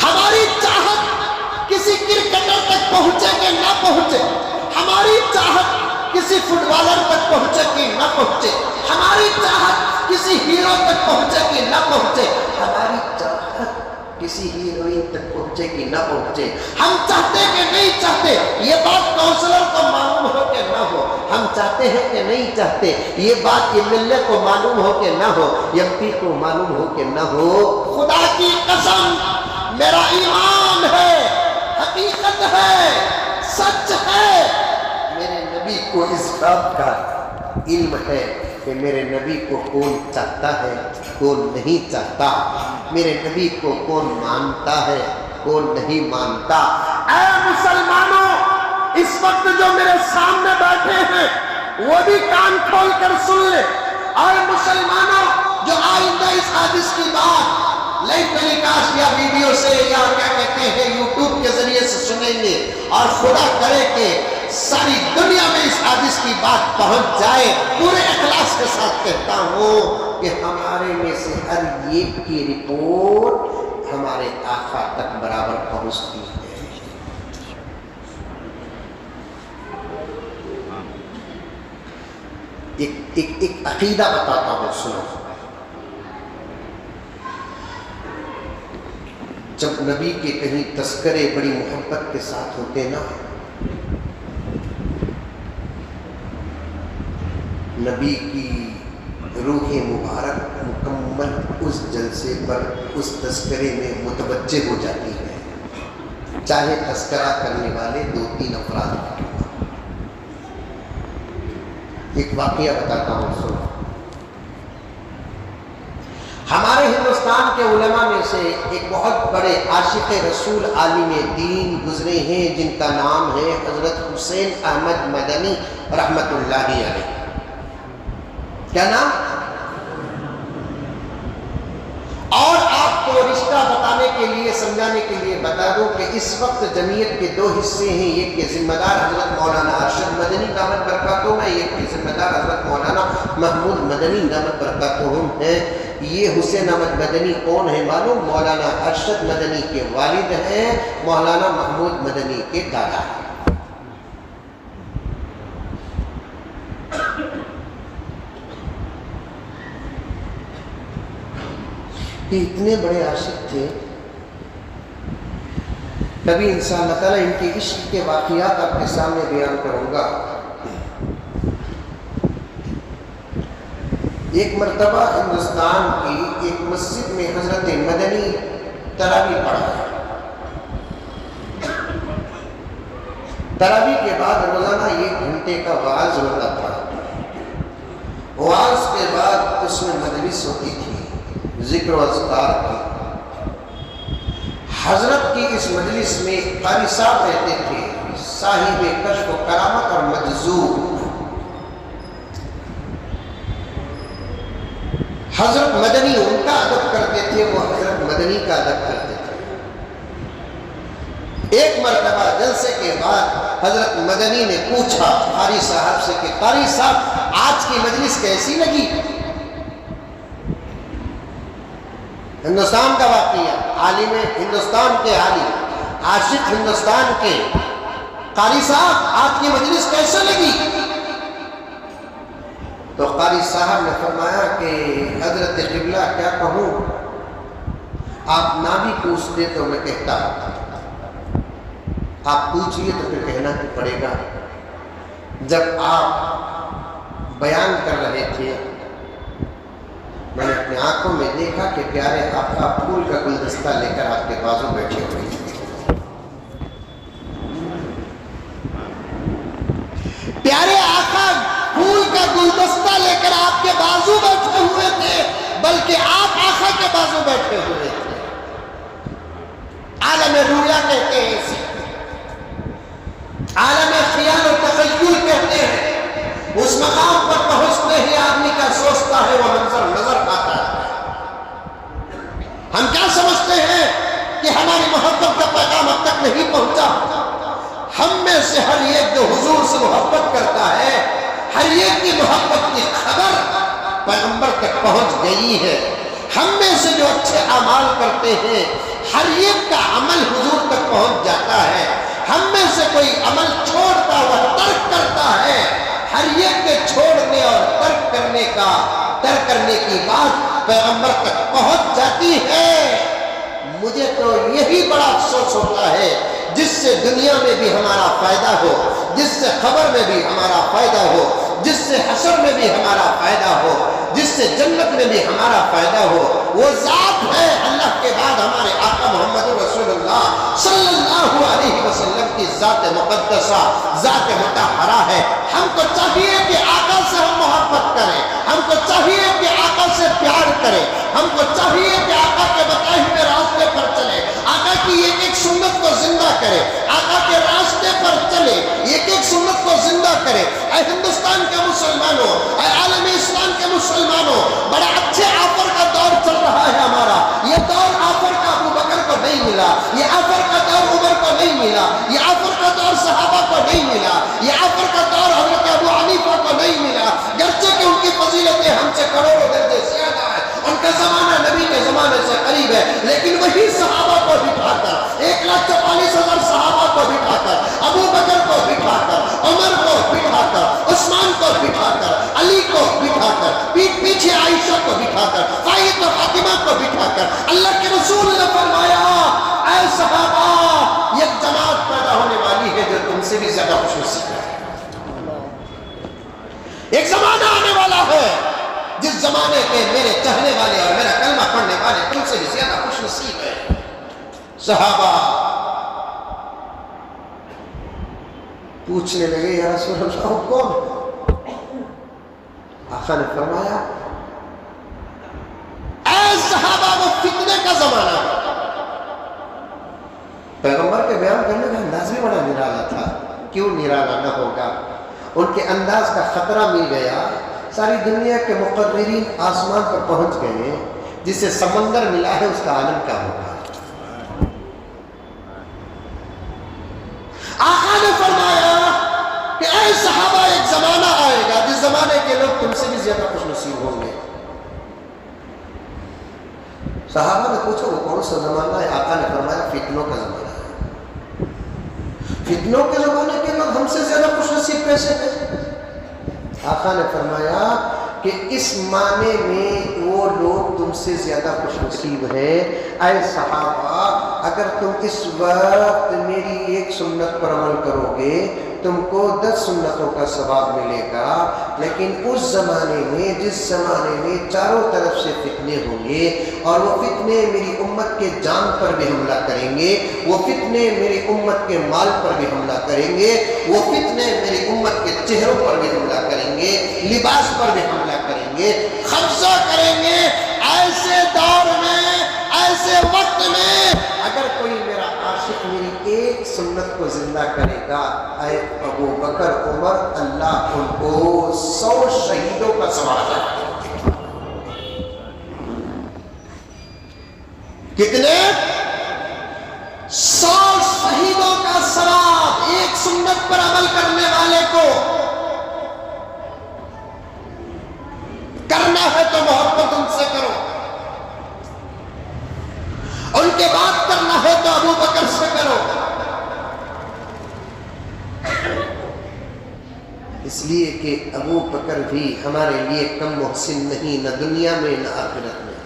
ہماری چاہت کسی کرکٹر تک پہنچے کہ نہ پہنچے، ہماری چاہت کسی فٹ بالر تک پہنچے کہ نہ پہنچے، ہماری چاہت کسی ہیرو تک پہنچے کہ نہ پہنچے، ہماری چاہت کسی ہیروئن تک پہنچے کہ نہ پہنچے، ہم چاہتے کہ نہیں چاہتے یہ بات کونسلر کو معلوم ہو کہ نہ ہو، ہم چاہتے ہیں کہ نہیں چاہتے یہ بات ایم ایل اے کو معلوم ہو کہ نہ ہو، ایم پی کو معلوم ہو کہ نہ ہو، خدا کی قسم میرا ایمان ہے، حقیقت ہے، سچ ہے، میرے نبی کو اس بات کا علم ہے کہ میرے نبی کو کون چاہتا ہے کون نہیں چاہتا، میرے نبی کو کون مانتا ہے کون نہیں مانتا. اے مسلمانوں، اس وقت جو میرے سامنے بیٹھے ہیں وہ بھی کان کھول کر سن لیں. اور مسلمانوں جو آئندہ اس حدیث کی بات لائیو ٹیلی کاسٹ یا ویڈیو سے یا کیا کہتے ہیں یوٹیوب کے ذریعے سے سنیں گے، اور خدا کرے کہ ساری دنیا میں اس حدیث کی بات پہنچ جائے، پورے اخلاص کے ساتھ کہتا ہوں کہ ہمارے میں سے ہر ایک کی رپورٹ ہمارے آقا تک برابر پہنچتی ہے. ایک عقیدہ بتاتا ہوں، سنو. جب نبی کے کہیں تذکرے بڑی محبت کے ساتھ ہوتے نا، نبی کی روح مبارک مکمل اس جلسے پر اس تذکرے میں متوجہ ہو جاتی ہے، چاہے تذکرہ کرنے والے 2-3 افراد ہیں. ایک واقعہ بتاتا ہوں، سنو. ہمارے ہندوستان کے علماء میں سے ایک بہت بڑے عاشق رسول عالم دین گزرے ہیں جن کا نام ہے حضرت حسین احمد مدنی رحمت اللہ علیہ. کیا نام؟ اور آپ کو رشتہ بتانے کے لیے سمجھانے کے لیے بتا دوں کہ اس وقت جمعیت کے 2 حصے ہیں. ایک کے ذمہ دار حضرت مولانا ارشد مدنی دامت برکاتہم ہے، ایک کے ذمہ دار حضرت مولانا محمود مدنی دامت برکاتہم ہے. یہ حسین احمد مدنی کون ہے معلوم؟ مولانا ارشد مدنی کے والد ہیں، مولانا محمود مدنی کے دادا ہیں. یہ اتنے بڑے عاشق تھے. کبھی انشاءاللہ تعالیٰ ان کے عشق کے واقعات آپ کے سامنے بیان کروں گا. ایک مرتبہ ہندوستان کی ایک مسجد میں حضرت مدنی تراویح پڑھا. تراویح کے بعد روزانہ 1 گھنٹے کا وعظ ہوتا تھا. وعظ کے بعد اس میں مجلس ہوتی تھی، ذکر و اذکار کی. حضرت کی اس مجلس میں قاری صاحب رہتے تھے، صاحب کشف و کرامت اور مجذوب. حضرت مدنی ان کا ادب کرتے تھے، وہ حضرت مدنی کا ادب کرتے تھے. ایک مرتبہ جلسے کے بعد حضرت مدنی نے پوچھا قاری صاحب سے کہ قاری صاحب آج کی مجلس کیسی لگی؟ ہندوستان کا واقعہ، عالم ہندوستان کے عالم، عاشق ہندوستان کے، قاری صاحب آج کی مجلس کیسے لگی؟ تو قاری صاحب نے فرمایا کہ حضرت قبلہ کیا کہوں، آپ نہ بھی پوچھتے تو میں کہتا، آپ پوچھئے تو پھر کہنا ہی پڑے گا. جب آپ بیان کر رہے تھے میں نے اپنی آنکھوں میں دیکھا کہ پیارے آقا پھول کا گلدستہ لے کر آپ کے بازو بیٹھے ہوئے تھے. پیارے آقا پھول کا گلدستہ لے کر آپ کے بازو بیٹھے ہوئے تھے، بلکہ آپ آقا کے بازو بیٹھے ہوئے تھے. عالم رویا کہتے ہیں اسے، عالم خیال و تخیل کہتے ہیں. اس مقام پر پہنچتے ہی آدمی کا سوچتا ہے وہ منظر نظر آتا ہے. ہم کیا سمجھتے ہیں کہ ہماری محبت کا پیغام اب تک نہیں پہنچا. ہم میں سے ہر ایک جو حضور سے محبت کرتا ہے، ہر ایک کی محبت کی خبر پیغمبر تک پہنچ گئی ہے. ہم میں سے جو اچھے اعمال کرتے ہیں، ہر ایک کا عمل حضور تک پہنچ جاتا ہے. ہم میں سے کوئی عمل چھوڑتا ہوا ترک کرتا ہے، ہر ایک کے چھوڑنے اور ترک کرنے کی بات پیغمبر تک پہنچ جاتی ہے. مجھے تو یہی بڑا افسوس ہوتا ہے جس سے دنیا میں بھی ہمارا فائدہ ہو، جس سے خبر میں بھی ہمارا فائدہ ہو، جس سے حشر میں بھی ہمارا فائدہ ہو، جس سے جنت میں بھی ہمارا فائدہ ہو، وہ ذات ہے اللہ کے بعد ہمارے آقا محمد رسول اللہ صلی اللہ علیہ وسلم کی ذات مقدسہ، ذات مطہرہ ہے. ہم کو چاہیے کہ آقا سے ہم محبت کریں، ہم کو چاہیے کہ آقا سے پیار کریں، ہم کو چاہیے کہ آقا کے بتائے ہوئے راستے پر چلیں، آقا کی ایک ایک سنت کو زندہ کریں، آقا کے راستے پر چلیں، ایک ایک سنت کو زندہ کریں. اے ہندوستان کے مسلمانوں، اے عالم اسلام کے مسلمانوں، بڑا اچھے آفر کا دور چل رہا ہے ہمارا. یہ دور آفر کا ابو بکر کو نہیں ملا، یہ آفر کا دور عمر کو نہیں ملا، یہ آفر کا دور صحابہ کو نہیں ملا، یہ آفر کا دور حضرت ابو حنیفہ کو نہیں ملا. گرچہ کہ ان کی فضیلتیں ہم سے کروڑوں درجے زیادہ ہیں، ان کا زمانہ نبی کے زمانے سے قریب ہے، لیکن وہی صحابہ کو بٹھا کر 1,44,000 صحابہ کو بٹھا کر، ابو بکر کو بٹھا کر، عمر کو بٹھا کر، عثمان کو بٹھا کر، علی کو بٹھا کر، پیچھے عائشہ کو بٹھا کر، فاطمہ فاطمہ کو بٹھا کر اللہ کے رسول نے فرمایا اے صحابہ یہ جماعت پیدا ہونے والی ہے جو تم سے بھی زیادہ خوش نصیب ہے. ایک زمانہ آنے والا ہے جس زمانے کے میرے چاہنے والے اور میرا کلمہ پڑھنے والے تم سے بھی زیادہ خوش نصیب ہے. صحابہ پوچھنے لگے یا رسول اللہ کون؟ آقا نے فرمایا اے صحابہ وہ فتنے کا زمانہ. پیغمبر کے بیان کرنے کا انداز بھی بڑا نرالا تھا. کیوں نرالا نہ ہوگا؟ ان کے انداز کا خطرہ مل گیا. ساری دنیا کے مقررین آسمان پر پہنچ گئے، جسے سمندر ملا ہے اس کا عالم کیا ہوگا. آقا نے فرمایا کہ اے صحابہ ایک زمانہ آئے گا جس زمانے کے لوگ تم سے بھی زیادہ خوش نصیب ہوں گے. صحابہ نے پوچھا وہ کون سا زمانہ ہے؟ آقا نے فرمایا فتنوں کا زمانہ ہے. فتنوں کے زمانے کے لوگ ہم سے زیادہ خوش نصیب کیسے ہیں؟ آقا نے فرمایا کہ اس معنی میں وہ لوگ تم سے زیادہ خوش نصیب ہیں. اے صحابہ اگر تم اس وقت میری ایک سنت پر عمل کرو گے تم کو 10 سنتوں کا ثواب ملے گا، لیکن اس زمانے میں جس زمانے میں چاروں طرف سے فتنے ہوں گے اور وہ فتنے میری امت کے جان پر بھی حملہ کریں گے، وہ فتنے میری امت کے مال پر بھی حملہ کریں گے، وہ فتنے میری امت کے چہروں پر بھی حملہ کریں گے، لباس پر بھی حملہ کریں گے، قبضہ کریں گے. ایسے دور میں، ایسے وقت میں اگر کوئی میرا عاشق میری ایک سنت کو زندہ کرے گا، اے ابو بکر عمر اللہ ان کو 100 شہیدوں کا ثواب دے. کتنے؟ 100 شہیدوں کا ثواب. ایک سنت پر عمل کرنے والے کو کرنا ہے تو محبت ان سے کرو، ان کے بات کرنا ہے تو ابو بکر سے کرو. اس لیے کہ ابو بکر بھی ہمارے لیے کم محسن نہیں، نہ دنیا میں نہ آخرت میں.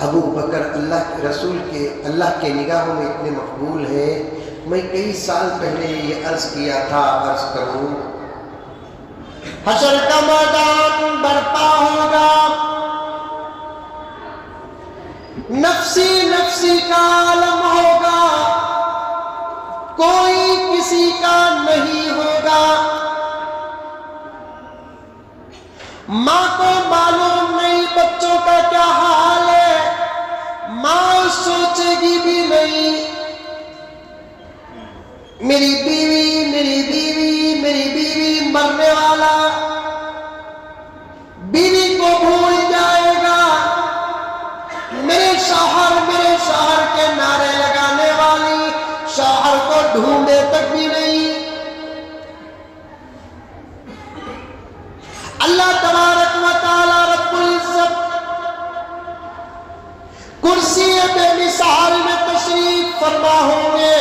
ابو بکر اللہ کے رسول کے اللہ کے نگاہوں میں اتنے مقبول ہیں میں کئی سال پہلے یہ عرض کیا تھا، عرض کروں، حشر کا میدان برپا ہوگا، نفسی نفسی کا عالم ہوگا، کوئی کسی کا نہیں ہوگا۔ ماں کو معلوم نہیں بچوں کا کیا حال ہے، ماں سوچے گی بھی نہیں، میری بیوی میری بیوی میری بیوی مرنے والا، بیوی کو بھول جائے گا، میرے شوہر کے نعرے لگانے والی شوہر کو ڈھونڈے تک بھی نہیں۔ اللہ تبارک و تعالی رب العزت کرسی بے مثال میں تشریف فرما ہوں گے،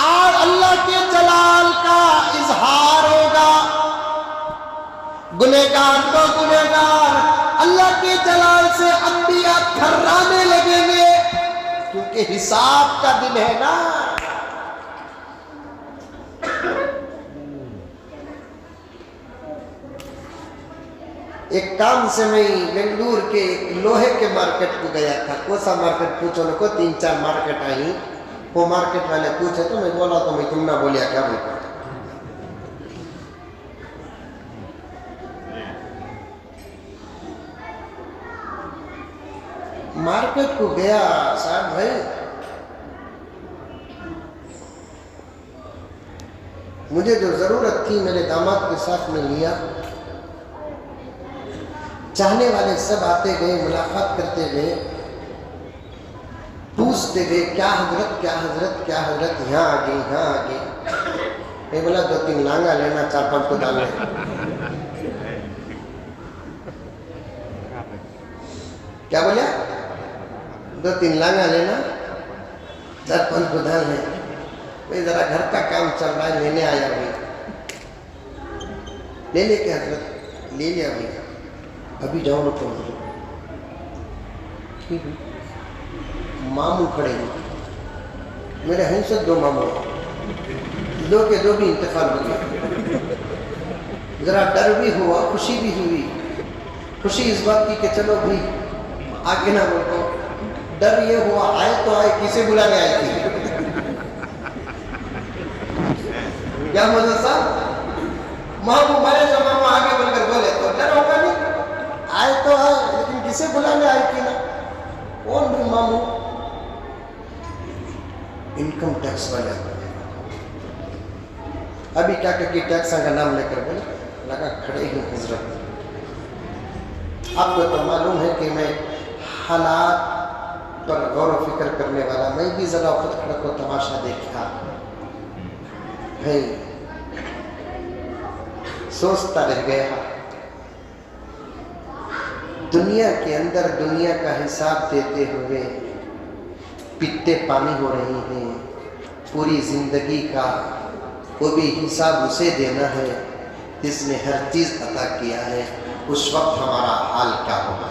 اور اللہ کے جلال کا اظہار ہوگا، گنہگار کو گنہگار اللہ کے جلال سے انبیاء تھرانے لگیں گے، کیونکہ حساب کا دن ہے نا۔ ایک کام سے میں بنگلور کے ایک لوہے کے مارکیٹ کو گیا تھا، کون سا مارکیٹ پوچھو نہ کو، 3-4 مارکیٹ آئی، وہ مارکیٹ والے پوچھے تو میں بولا تو میں تم نہ بولیا کیا بولتا۔ مارکیٹ کو گیا صاحب بھائی، مجھے جو ضرورت تھی میرے داماد کے ساتھ میں لیا، چاہنے والے سب آتے گئے، ملاقات کرتے گئے، پوچھتے گئے کیا حضرت کیا حضرت کیا حضرت، یہاں آگے یہاں آگے۔ میں بولا 2-3 لانگا لینا، 4-5 کو ڈالنا۔ کیا بولیا؟ 2-3 لانگا لینا، 4-5 کو ڈالنا۔ میں ذرا گھر کا کام چل رہا ہے، لینے آیا ہوئی۔ لے لے کے حضرت، لے لیا ہوئی، ابھی جاؤ نہ پہنچ۔ ماموں کھڑے ہیں، میرے ہیں سے 2 ماموں، 2 کے 2 بھی انتقال ہو گیا۔ ذرا ڈر بھی ہوا، خوشی بھی ہوئی۔ خوشی اس بات کی کہ چلو بھی آگے نہ بولو، ڈر یہ ہوا آئے تو آئے، کسے بلانے آئے تھی؟ کیا مزہ صاحب، ماموں مرے جو ماموں آگے بول کر بولے تو ڈر ہوگا نہیں، آئے تو آئے، لیکن کسے بلانے آئے تھی نا؟ کون بھی ماموں؟ انکم ٹیکس والا۔ ابھی کیا کہ ٹیکس کا نام لے کر بولے لگا کھڑے ہی حضرت، آپ کو تو معلوم ہے کہ میں حالات پر غور و فکر کرنے والا، میں بھی ذرا وقت کھڑا کو تماشا دیکھا ہے، سوچتا رہ گیا، دنیا کے اندر دنیا کا حساب دیتے ہوئے پیتے پانی ہو رہی ہیں، پوری زندگی کا وہ بھی حساب اسے دینا ہے جس نے ہر چیز عطا کیا ہے، اس وقت ہمارا حال کیا ہوگا؟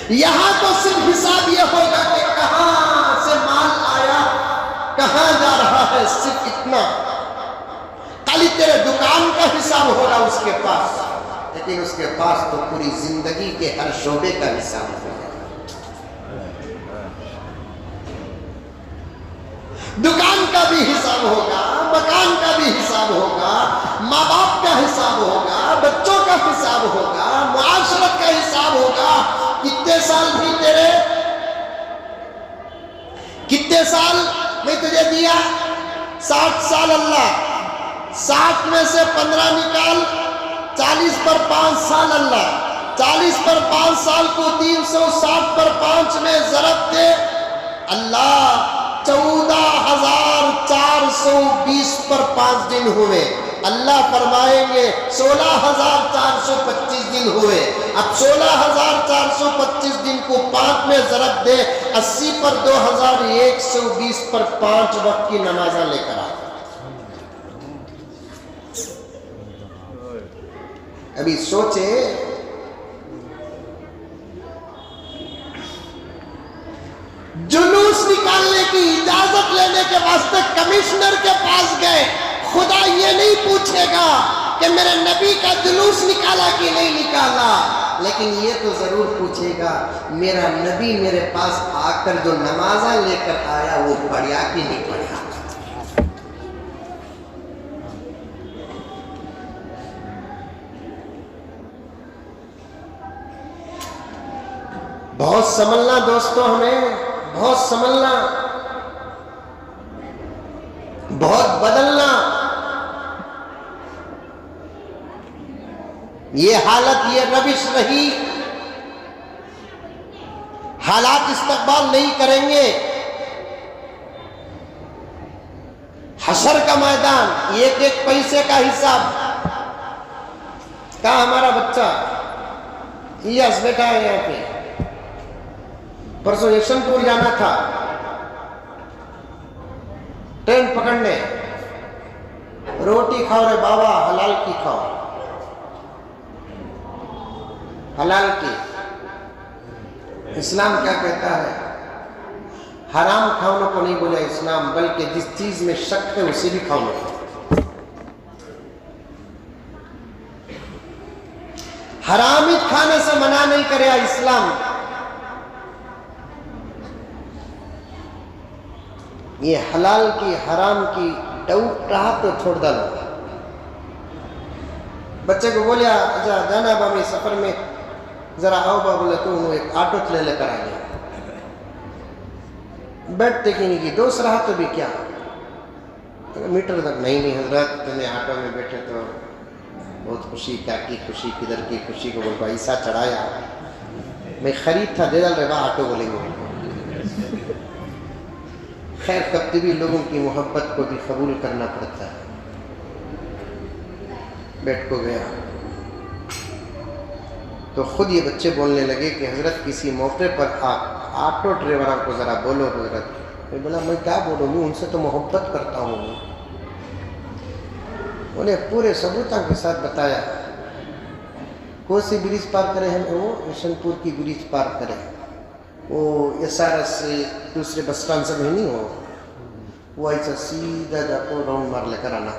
یہاں تو صرف حساب یہ ہوگا کہ کہاں سے مال آیا، کہاں جا رہا ہے، صرف اتنا۔ خالی تیرے دکان کا حساب ہوگا اس کے پاس، لیکن اس کے پاس تو پوری زندگی کے ہر شعبے کا حساب ہوگا۔ دکان کا بھی حساب ہوگا، مکان کا بھی حساب ہوگا، ماں باپ کا حساب ہوگا، بچوں کا حساب ہوگا، معاشرت کا حساب ہوگا۔ کتنے سال بھی تیرے، کتنے سال میں تجھے دیا؟ 60 سال اللہ، 60 میں سے 15 نکال، 40 پر 5 سال اللہ، 40 پر 5 سال کو 360 پر 5 میں ضرب دے اللہ، 14,420 پر 5 دن ہوئے۔ اللہ فرمائیں گے 16,425 دن ہوئے، اب 16,425 دن کو 5 میں ضرب دے، 80 پر 2,120 پر 5 وقت کی نمازیں لے کر آ۔ ابھی سوچے اجازت لینے کے واسطے کمشنر کے پاس گئے، خدا یہ نہیں پوچھے گا کہ میرے نبی کا جلوس نکالا کہ نہیں نکالا، لیکن یہ تو ضرور پوچھے گا میرا نبی میرے پاس آ کر جو نمازاں لے کر آیا وہ پڑھیا کہ نہیں پڑھیا۔ بہت سنبھلنا دوستو، ہمیں بہت سنبھلنا، بہت بدلنا۔ یہ حالت، یہ روش رہی، حالات استقبال نہیں کریں گے۔ حشر کا میدان، ایک ایک پیسے کا حساب۔ کہاں ہمارا بچہ یس بیٹھا ہے یہاں پہ، پرسوں یشن پور جانا تھا ٹرین پکڑنے، روٹی کھاؤ رے بابا، حلال کی کھاؤ، حلال کی۔ اسلام کیا کہتا ہے؟ حرام کھانے کو نہیں بولا اسلام، بلکہ جس چیز میں شک ہے اسے بھی کھاؤ۔ حرام کھانے سے منع نہیں کرے اسلام۔ یہ حلال کی حرام کی ڈاؤٹ رہا تو چھوڑ ڈالو۔ بچے کو بولیا اچھا جانا بامی سفر میں، ذرا آؤ با، بولے تو انہوں ایک آٹو لے کر آ گیا، بیٹھتے کی نہیں کی، دوست رہا تو بھی کیا میٹر تک نہیں حضرت تمہیں آٹو میں بیٹھے تو بہت خوشی، کیا کی خوشی، کدھر کی خوشی کو بول ایسا چڑھایا، میں خرید تھا دے ڈال رہے با آٹو بولیں گے۔ خیر کبھی بھی لوگوں کی محبت کو بھی قبول کرنا پڑتا ہے۔ بیٹھ کو گیا تو خود یہ بچے بولنے لگے کہ حضرت کسی موقع پر آپ آٹو ڈرائیوروں کو ذرا بولو حضرت۔ میں بولا میں کیا بولوں گی، ان سے تو محبت کرتا ہوں۔ انہیں پورے ثبوتوں کے ساتھ بتایا کون سی بریج پار کرے ہم، وہ یشن پور کی بریج پار کرے، وہ ایس آر ایس سے دوسرے بس اسٹینڈ سے نہیں ہو، وہ ایسا سیدھا جا کو راؤنڈ مار لے کر آنا،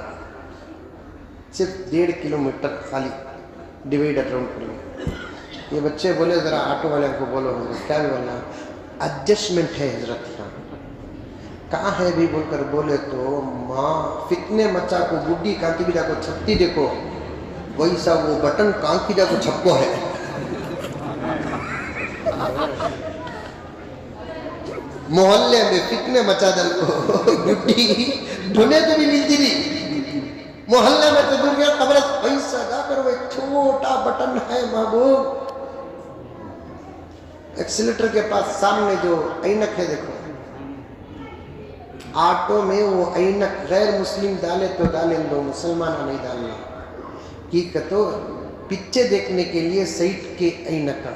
صرف 1.5 کلومیٹر خالی ڈیوائڈر راؤنڈ کرنا۔ یہ بچے بولے ذرا آٹو والے کو بولو حضرت، کیا بولنا، ایڈجسٹمنٹ ہے حضرت یہاں، کہاں ہے بھی بول کر بولے تو ماں فتنے مچا کو گڈی کانتی بھی جا کو چھپتی دیکھو، ویسا وہ بٹن کانتی جا کو چھپکو ہے۔ محلے میں فتنے مچا دل کو گڈی ڈھونے تو بھی ملتی نہیں، محلے میں تو دنیا قبرت پیسہ جا کر وہ چھوٹا بٹن ہے محبوب، ایکسیلیٹر کے پاس سامنے جو اینک ہے دیکھو، آٹو میں وہ اینک غیر مسلم ڈالے تو ڈالیں دو، مسلمانہ نہیں ڈالنا، کی کہتو پیچھے دیکھنے کے لیے سیٹ کے اینک،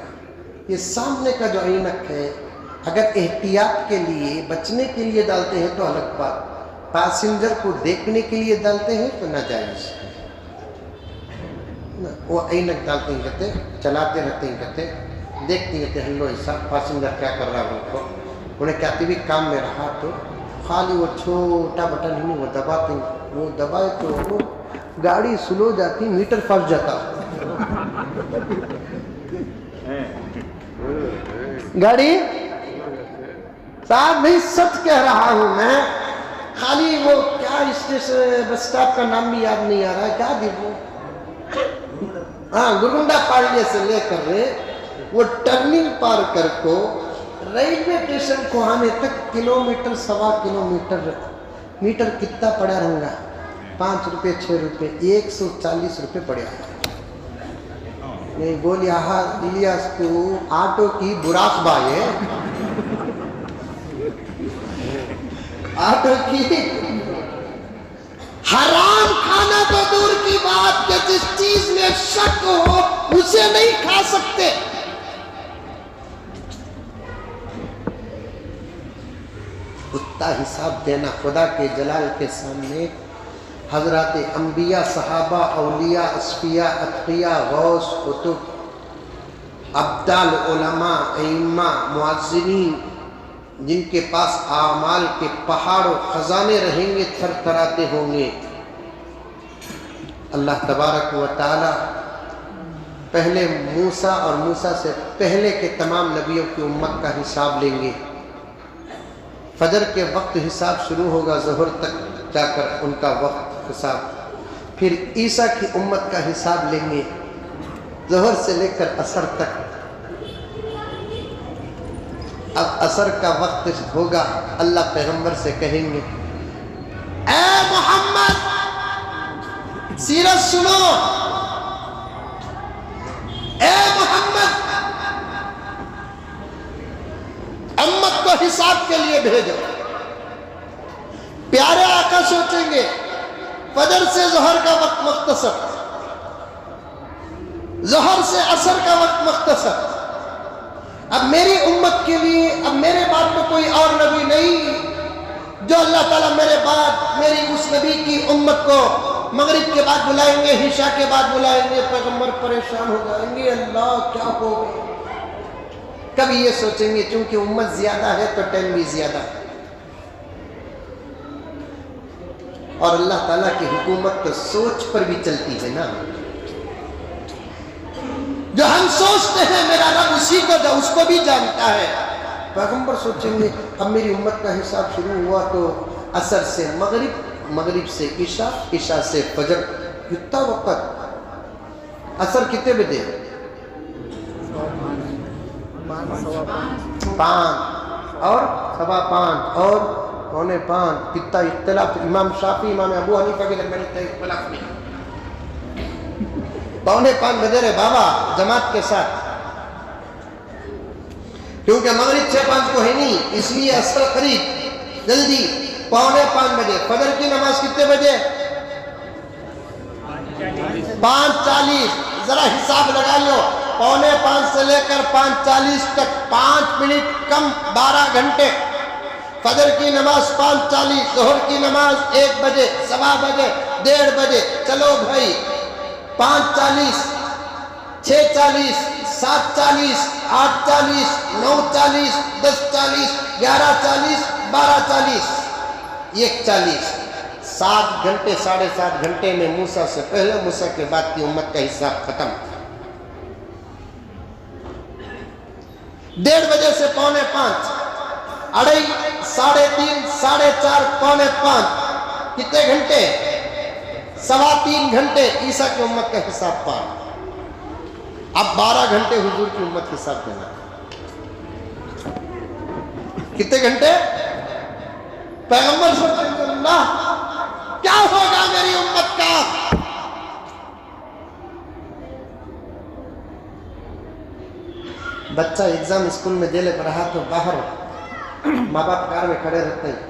یہ سامنے کا جو اینک ہے اگر احتیاط کے لیے بچنے کے لیے ڈالتے ہیں تو الگ بات، پاسنجر کو دیکھنے کے لیے ڈالتے ہیں تو ناجائز، وہ اینک ڈالتے ہیں کہتے چلاتے رہتے ہیں کہتے دیکھتے ہیں کہتے ہلو ایسا پاسنجر کیا کر رہا ہے، ان کو انہیں کہتے بھی کام میں رہا تو خالی وہ چھوٹا بٹن ہی وہ دباتے ہیں، وہ دبائے تو وہ گاڑی سلو جاتی، میٹر پھنس جاتا، گاڑی صاحب نہیں سچ کہہ رہا ہوں میں، خالی وہ کیا اسٹیشن بس اسٹاپ کا نام بھی یاد نہیں آ رہا ہے، کیا دیکھو ہاں گرگنڈا پاڑیے سے لے کر وہ ٹرننگ پار کر کو ریلوے اسٹیشن کو آنے تک کلومیٹر 1.25 کلومیٹر، میٹر کتنا پڑا رہوں گا، 5 روپے 6 روپے 140 روپے پڑے۔ نہیں بولی الیاس کو آٹو کی براق بائے، آٹو کی حرام کھانا تو دور کی بات کہ جس چیز میں شک ہو اسے نہیں کھا سکتے۔ اتنا حساب دینا خدا کے جلال کے سامنے، حضرات انبیاء، صحابہ، اولیاء، اصفیاء، اتقیاء، غوث، قطب، ابدال، علماء، ائمہ، معززین، جن کے پاس اعمال کے پہاڑ و خزانے رہیں گے، تھر تھراتے ہوں گے. اللہ تبارک و تعالی پہلے موسیٰ اور موسیٰ سے پہلے کے تمام نبیوں کی امت کا حساب لیں گے. فجر کے وقت حساب شروع ہوگا، ظہر تک جا کر ان کا وقت حساب. پھر عیسیٰ کی امت کا حساب لیں گے، ظہر سے لے کر عصر تک. اب عصر کا وقت ہوگا، اللہ پیغمبر سے کہیں گے اے محمد سیرت سنو، اے محمد امت کو حساب کے لیے بھیجو. پیارے آقا سوچیں گے فجر سے ظہر کا وقت مختصر، ظہر سے عصر کا وقت مختصر. اب میری امت کے لیے اب میرے بعد تو کوئی اور نبی نہیں جو اللہ تعالیٰ میرے بعد میری اس نبی کی امت کو مغرب کے بعد بلائیں گے، عشاء کے بعد بلائیں گے. پیغمبر پریشان ہو جائیں گے، اللہ کیا ہوگا. کبھی یہ سوچیں گے چونکہ امت زیادہ ہے تو ٹائم بھی زیادہ ہے. اور اللہ تعالیٰ کی حکومت تو سوچ پر بھی چلتی ہے نا. جو ہم سوچتے ہیں میرا رب اسی کو اس کو بھی جانتا ہے. پیغمبر سوچیں گے اب میری امت کا حساب شروع ہوا تو عصر سے مغرب، مغرب سے عشاء، عشاء سے فجر. کتنا وقت؟ عصر کتنے بجے؟ 5 اور 5:15 اور 4:45. کتنا اختلاف. امام شافعی، امام ابو حنیفہ کے درمیان اتنا اختلاف نہیں. 4:45 بجے رہے بابا جماعت کے ساتھ، کیونکہ مغرب 6:05 کو ہے نہیں، اس لیے عصر قریب جلدی 4:45 بجے. فجر کی نماز کتنے بجے؟ 5:40. ذرا حساب لگا لو، 4:45 سے لے کر 5:40 تک 5 منٹ کم 12 گھنٹے. فجر کی نماز 5:40، ظہر کی نماز 1 بجے، 1:15 بجے، 1:30 بجے. چلو بھائی 5:40، 6:40، 7:40، 8:40، 9:40، 10:40، 11:40، 12:40، 1:40. 7 گھنٹے 7.5 گھنٹے میں موسیٰ سے پہلے، موسیٰ کے بعد کی امت کا حساب ختم. 1:30 بجے سے 4:45، 2:30، 3:30، 4:30، 4:45، کتنے گھنٹے؟ 3.25 گھنٹے عیسیٰ کی امت کا حساب پار. اب 12 گھنٹے حضور کی امت کے ساتھ دینا. کتنے گھنٹے؟ پیغمبر صلی اللہ علیہ وسلم کیا ہوگا میری امت کا؟ بچہ ایگزام اسکول میں دے لے کر رہا تو باہر ماں باپ کار میں کھڑے رہتے ہیں،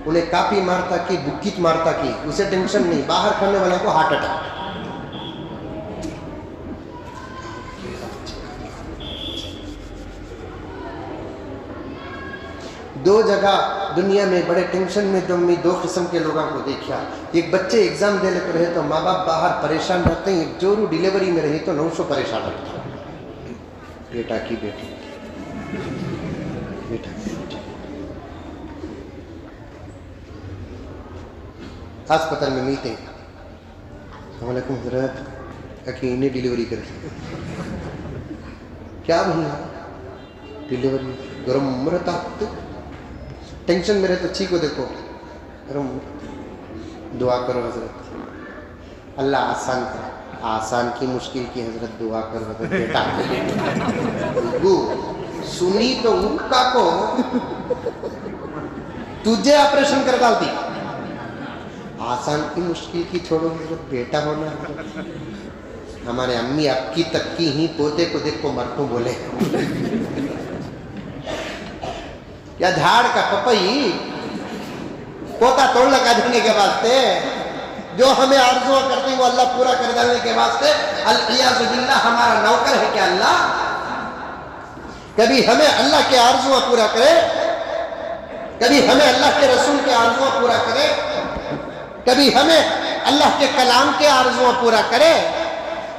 انہیں کاپی مارتا کی بکیت مارتا کی، اسے ٹینشن نہیں، باہر کھڑنے والے کو ہارٹ اٹیک. دو جگہ دنیا میں بڑے ٹینشن میں دو قسم کے لوگوں کو دیکھا. ایک بچے ایگزام دے لے کر رہے تو ماں باپ باہر پریشان رہتے ہیں، ایک جورو ڈیلیوری میں رہی تو 900 پریشان رہتا ہے. بیٹا کی بیٹی، بیٹا کی بیٹی. ہسپتال میں میٹنگ، السلام علیکم حضرت انہیں ڈیلیوری کریں. کیا بھیا؟ ڈیلیوری گرم رہتا تو ٹینشن میں رہے تو اچھی کو دیکھو گرم. دعا کرو حضرت اللہ آسان کرے. آسان کی مشکل کی حضرت دعا کرو حضرت. بیٹا سنی تو اکا کو تجھے آپریشن کر ڈالتی. آسان کی مشکل کی چھوڑو حضرت، بیٹا ہونا حضرت. ہمارے امی آپ کی تک کی ہی پوتے کو دیکھ کو مرتوں بولے یا جھاڑ کا پپئی پوتا توڑ لگا دینے کے واسطے جو ہمیں آرزو کرتے ہیں وہ اللہ پورا کر دینے کے واسطے العیاذ باللہ ہمارا نوکر ہے کیا اللہ؟ کبھی ہمیں اللہ کے آرزو پورا کرے، کبھی ہمیں اللہ کے رسول کے آرزو پورا کرے، کبھی ہمیں اللہ کے کلام کے آرزو پورا کرے.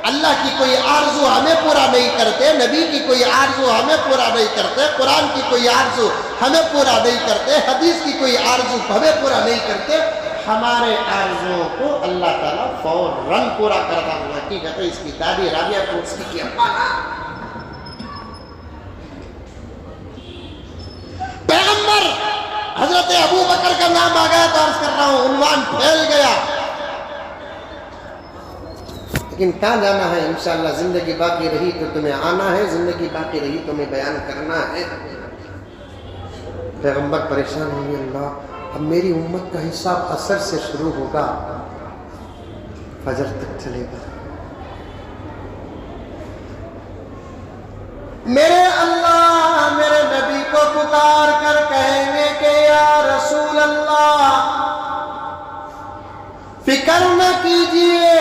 اللہ کی کوئی آرزو ہمیں پورا نہیں کرتے، نبی کی کوئی آرزو ہمیں پورا نہیں کرتے، قرآن کی کوئی آرزو ہمیں پورا نہیں کرتے، حدیث کی کوئی آرزو ہمیں پورا نہیں کرتے، ہمارے آرزو کو اللہ تعالیٰ فوراً پورا کرتا ہوا کی کہتے اس کی دادی رابعہ کو اس کی پیغمبر حضرت ابو بکر کا نام آ گیا تو عرض کر رہا ہوں عنوان پھیل گیا، لیکن کہاں جانا ہے؟ انشاءاللہ زندگی باقی رہی تو تمہیں آنا ہے، زندگی باقی رہی تمہیں بیان کرنا ہے۔ پیغمبر پریشان ہوئے، اللہ اب میری امت کا حساب عصر سے شروع ہوگا، فجر تک چلے گا، میرے اللہ میرے نبی کو پکار کر کہیں گے کہ یا رسول اللہ فکر نہ کیجئے،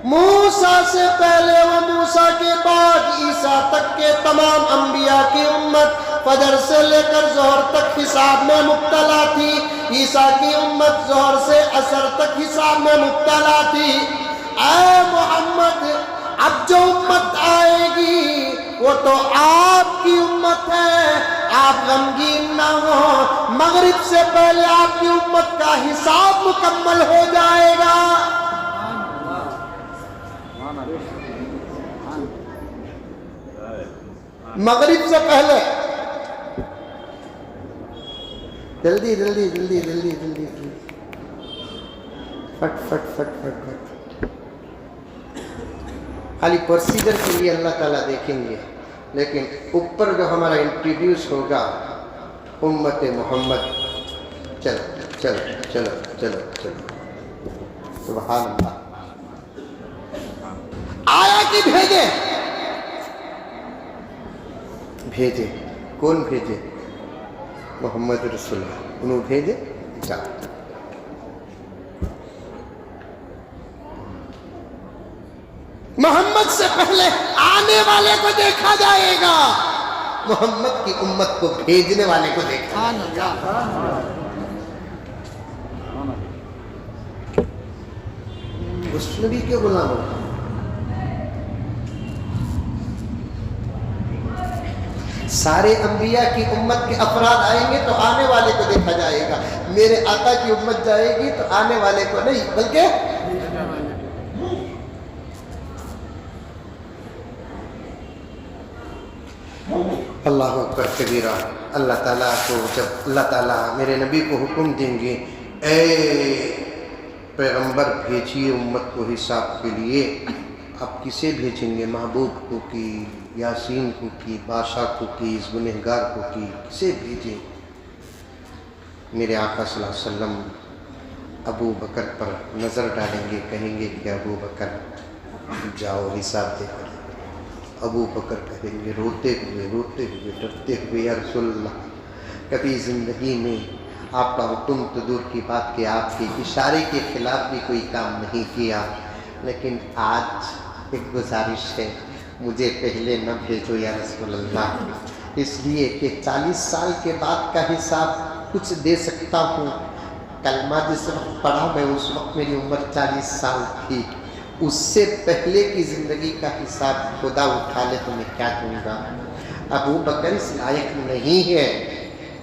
موسیٰ سے پہلے و موسیٰ کے بعد عیسیٰ تک کے تمام انبیاء کی امت فجر سے لے کر ظہر تک حساب میں مبتلا تھی، عیسیٰ کی امت ظہر سے عصر تک حساب میں مبتلا تھی۔ اے محمد اب جو امت آئے گی وہ تو آپ کی امت ہے، آپ غمگین نہ ہو، مغرب سے پہلے آپ کی امت کا حساب مکمل ہو جائے گا۔ مغرب سے پہلے جلدی جلدی جلدی جلدی جلدی فٹ فٹ فٹ فٹ فٹ، خالی پروسیجر کے لیے اللہ تعالیٰ دیکھیں گے، لیکن اوپر جو ہمارا انٹروڈیوس ہوگا امت محمد، چلو چلو چلو چلو چلو، سبحان اللہ۔ آیا کہ بھیجے؟ بھیجے، کون بھیجے؟ محمد رسول اللہ، انہوں بھیجے جا۔ محمد سے پہلے آنے والے کو دیکھا جائے گا، محمد کی امت کو بھیجنے والے کو دیکھا جائے گا۔ اس نبی کے غلام ہوگا، سارے انبیاء کی امت کے افراد آئیں گے تو آنے والے کو دیکھا جائے گا، میرے آقا کی امت جائے گی تو آنے والے کو نہیں بلکہ اللہ اکبر کبیرہ۔ اللہ تعالیٰ کو جب اللہ تعالیٰ میرے نبی کو حکم دیں گے اے پیغمبر بھیجیے امت کو حساب کے لیے، آپ کسے بھیجیں گے؟ محبوب کو کی، یاسین کو کی، بادشاہ کو کی، اس گنہگار کو کی، کسے بھیجیں؟ میرے آقا صلی اللہ علیہ وسلم ابو بکر پر نظر ڈالیں گے، کہیں گے کہ ابو بکر جاؤ حساب دے کر۔ ابو بکر کہیں گے روتے ہوئے ڈرتے ہوئے، یا رسول اللہ کبھی زندگی میں آپ کا حکم تو دور کی بات کہ آپ کے اشارے کے خلاف بھی کوئی کام نہیں کیا، لیکن آج ایک گزارش ہے، مجھے پہلے نہ بھیجو یا رسول اللہ، اس لیے کہ 40 سال کے بعد کا حساب کچھ دے سکتا ہوں۔ کلمہ جس وقت پڑھا میں اس وقت میری عمر 40 سال تھی، اس سے پہلے کی زندگی کا حساب خدا اٹھا لے تو میں کیا دوں گا؟ ابو بکر اس لائق نہیں ہے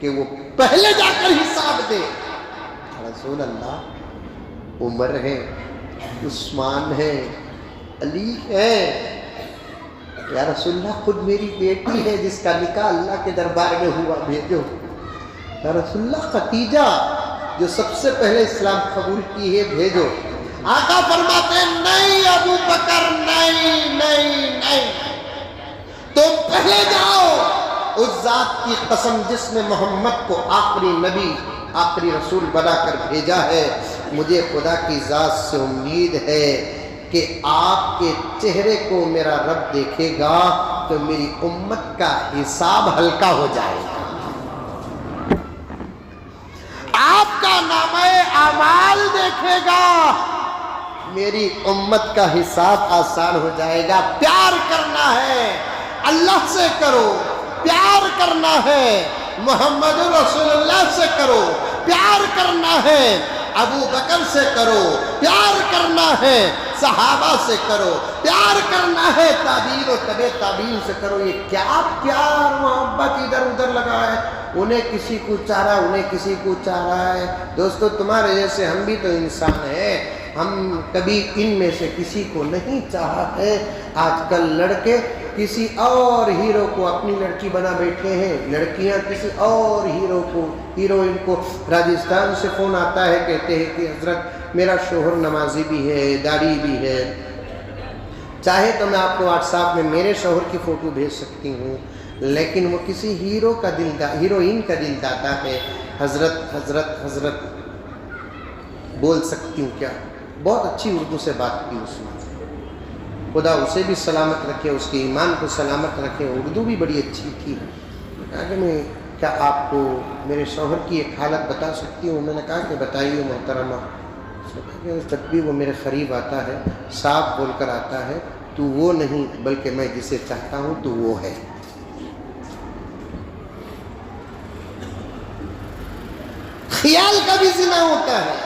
کہ وہ پہلے جا کر حساب دے۔ رسول اللہ عمر ہے، عثمان ہے، علی ہے، یا رسول اللہ خود میری بیٹی ہے جس کا نکاح اللہ کے دربار میں ہوا، بھیجو۔ یا رسول اللہ خدیجہ جو سب سے پہلے اسلام قبول کی ہے، بھیجو۔ آقا فرماتے ہیں نہیں ابو بکر، نہیں نہیں نہیں، تم پہلے جاؤ۔ اس ذات کی قسم جس نے محمد کو آخری نبی آخری رسول بنا کر بھیجا ہے، مجھے خدا کی ذات سے امید ہے کہ آپ کے چہرے کو میرا رب دیکھے گا تو میری امت کا حساب ہلکا ہو جائے گا، آپ کا نامہ اعمال دیکھے گا، میری امت کا حساب آسان ہو جائے گا۔ پیار کرنا ہے اللہ سے کرو، پیار کرنا ہے محمد رسول اللہ سے کرو، پیار کرنا ہے ابو بکر سے کرو، پیار کرنا ہے صحابہ سے کرو، پیار کرنا ہے تابعین و تبع تابعین سے کرو۔ یہ کیا پیار محبت ادھر ادھر لگا ہے، انہیں کسی کو چاہ رہا، انہیں کسی کو چاہ رہا ہے۔ دوستو تمہارے جیسے ہم بھی تو انسان ہیں، ہم کبھی ان میں سے کسی کو نہیں چاہا ہے۔ آج کل لڑکے کسی اور ہیرو کو اپنی لڑکی بنا بیٹھے ہیں، لڑکیاں کسی اور ہیرو کو، ہیروئن کو۔ راجستھان سے فون آتا ہے، کہتے ہیں کہ حضرت میرا شوہر نمازی بھی ہے، داڑھی بھی ہے، چاہے تو میں آپ کو واٹس ایپ میں میرے شوہر کی فوٹو بھیج سکتی ہوں، لیکن وہ کسی ہیروئن کا دل داتا ہے۔ حضرت حضرت حضرت بول سکتی ہوں کیا؟ بہت اچھی اردو سے بات کی اس نے، خدا اسے بھی سلامت رکھے، اس کے ایمان کو سلامت رکھے، اردو بھی بڑی اچھی تھی۔ کہا کہ میں کیا آپ کو میرے شوہر کی ایک حالت بتا سکتی ہوں؟ میں نے کہا کہ بتائیے محترمہ۔ اس نے کہا کہ جب بھی وہ میرے قریب آتا ہے صاف بول کر آتا ہے، تو وہ نہیں بلکہ میں جسے چاہتا ہوں تو وہ ہے۔ خیال کا بھی زنا ہوتا ہے،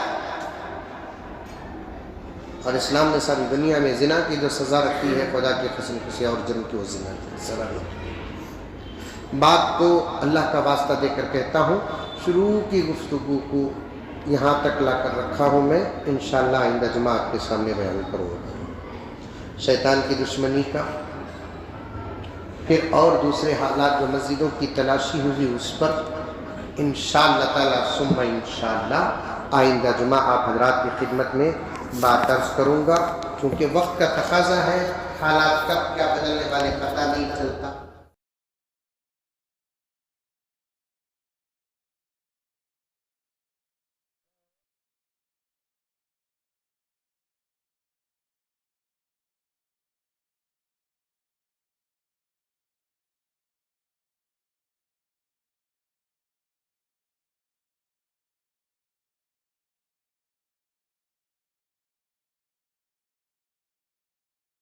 اور اسلام نے ساری دنیا میں زنا کی جو سزا رکھی ہے، خدا کی قسم کسی اور جرم کی وہ زنا کی سزا نہیں۔ بات تو اللہ کا واسطہ دے کر کہتا ہوں، شروع کی گفتگو کو یہاں تک لا کر رکھا ہوں میں، انشاءاللہ آئندہ جمعہ آپ کے سامنے بیان کروں گا۔ شیطان کی دشمنی کا، پھر اور دوسرے حالات جو مسجدوں کی تلاشی ہوئی اس پر انشاءاللہ تعالیٰ ثم انشاءاللہ آئندہ جمعہ آپ حضرات کی خدمت میں بات عرض کروں گا، کیونکہ وقت کا تقاضا ہے، حالات کب کیا بدلنے والے پتہ نہیں چلتا۔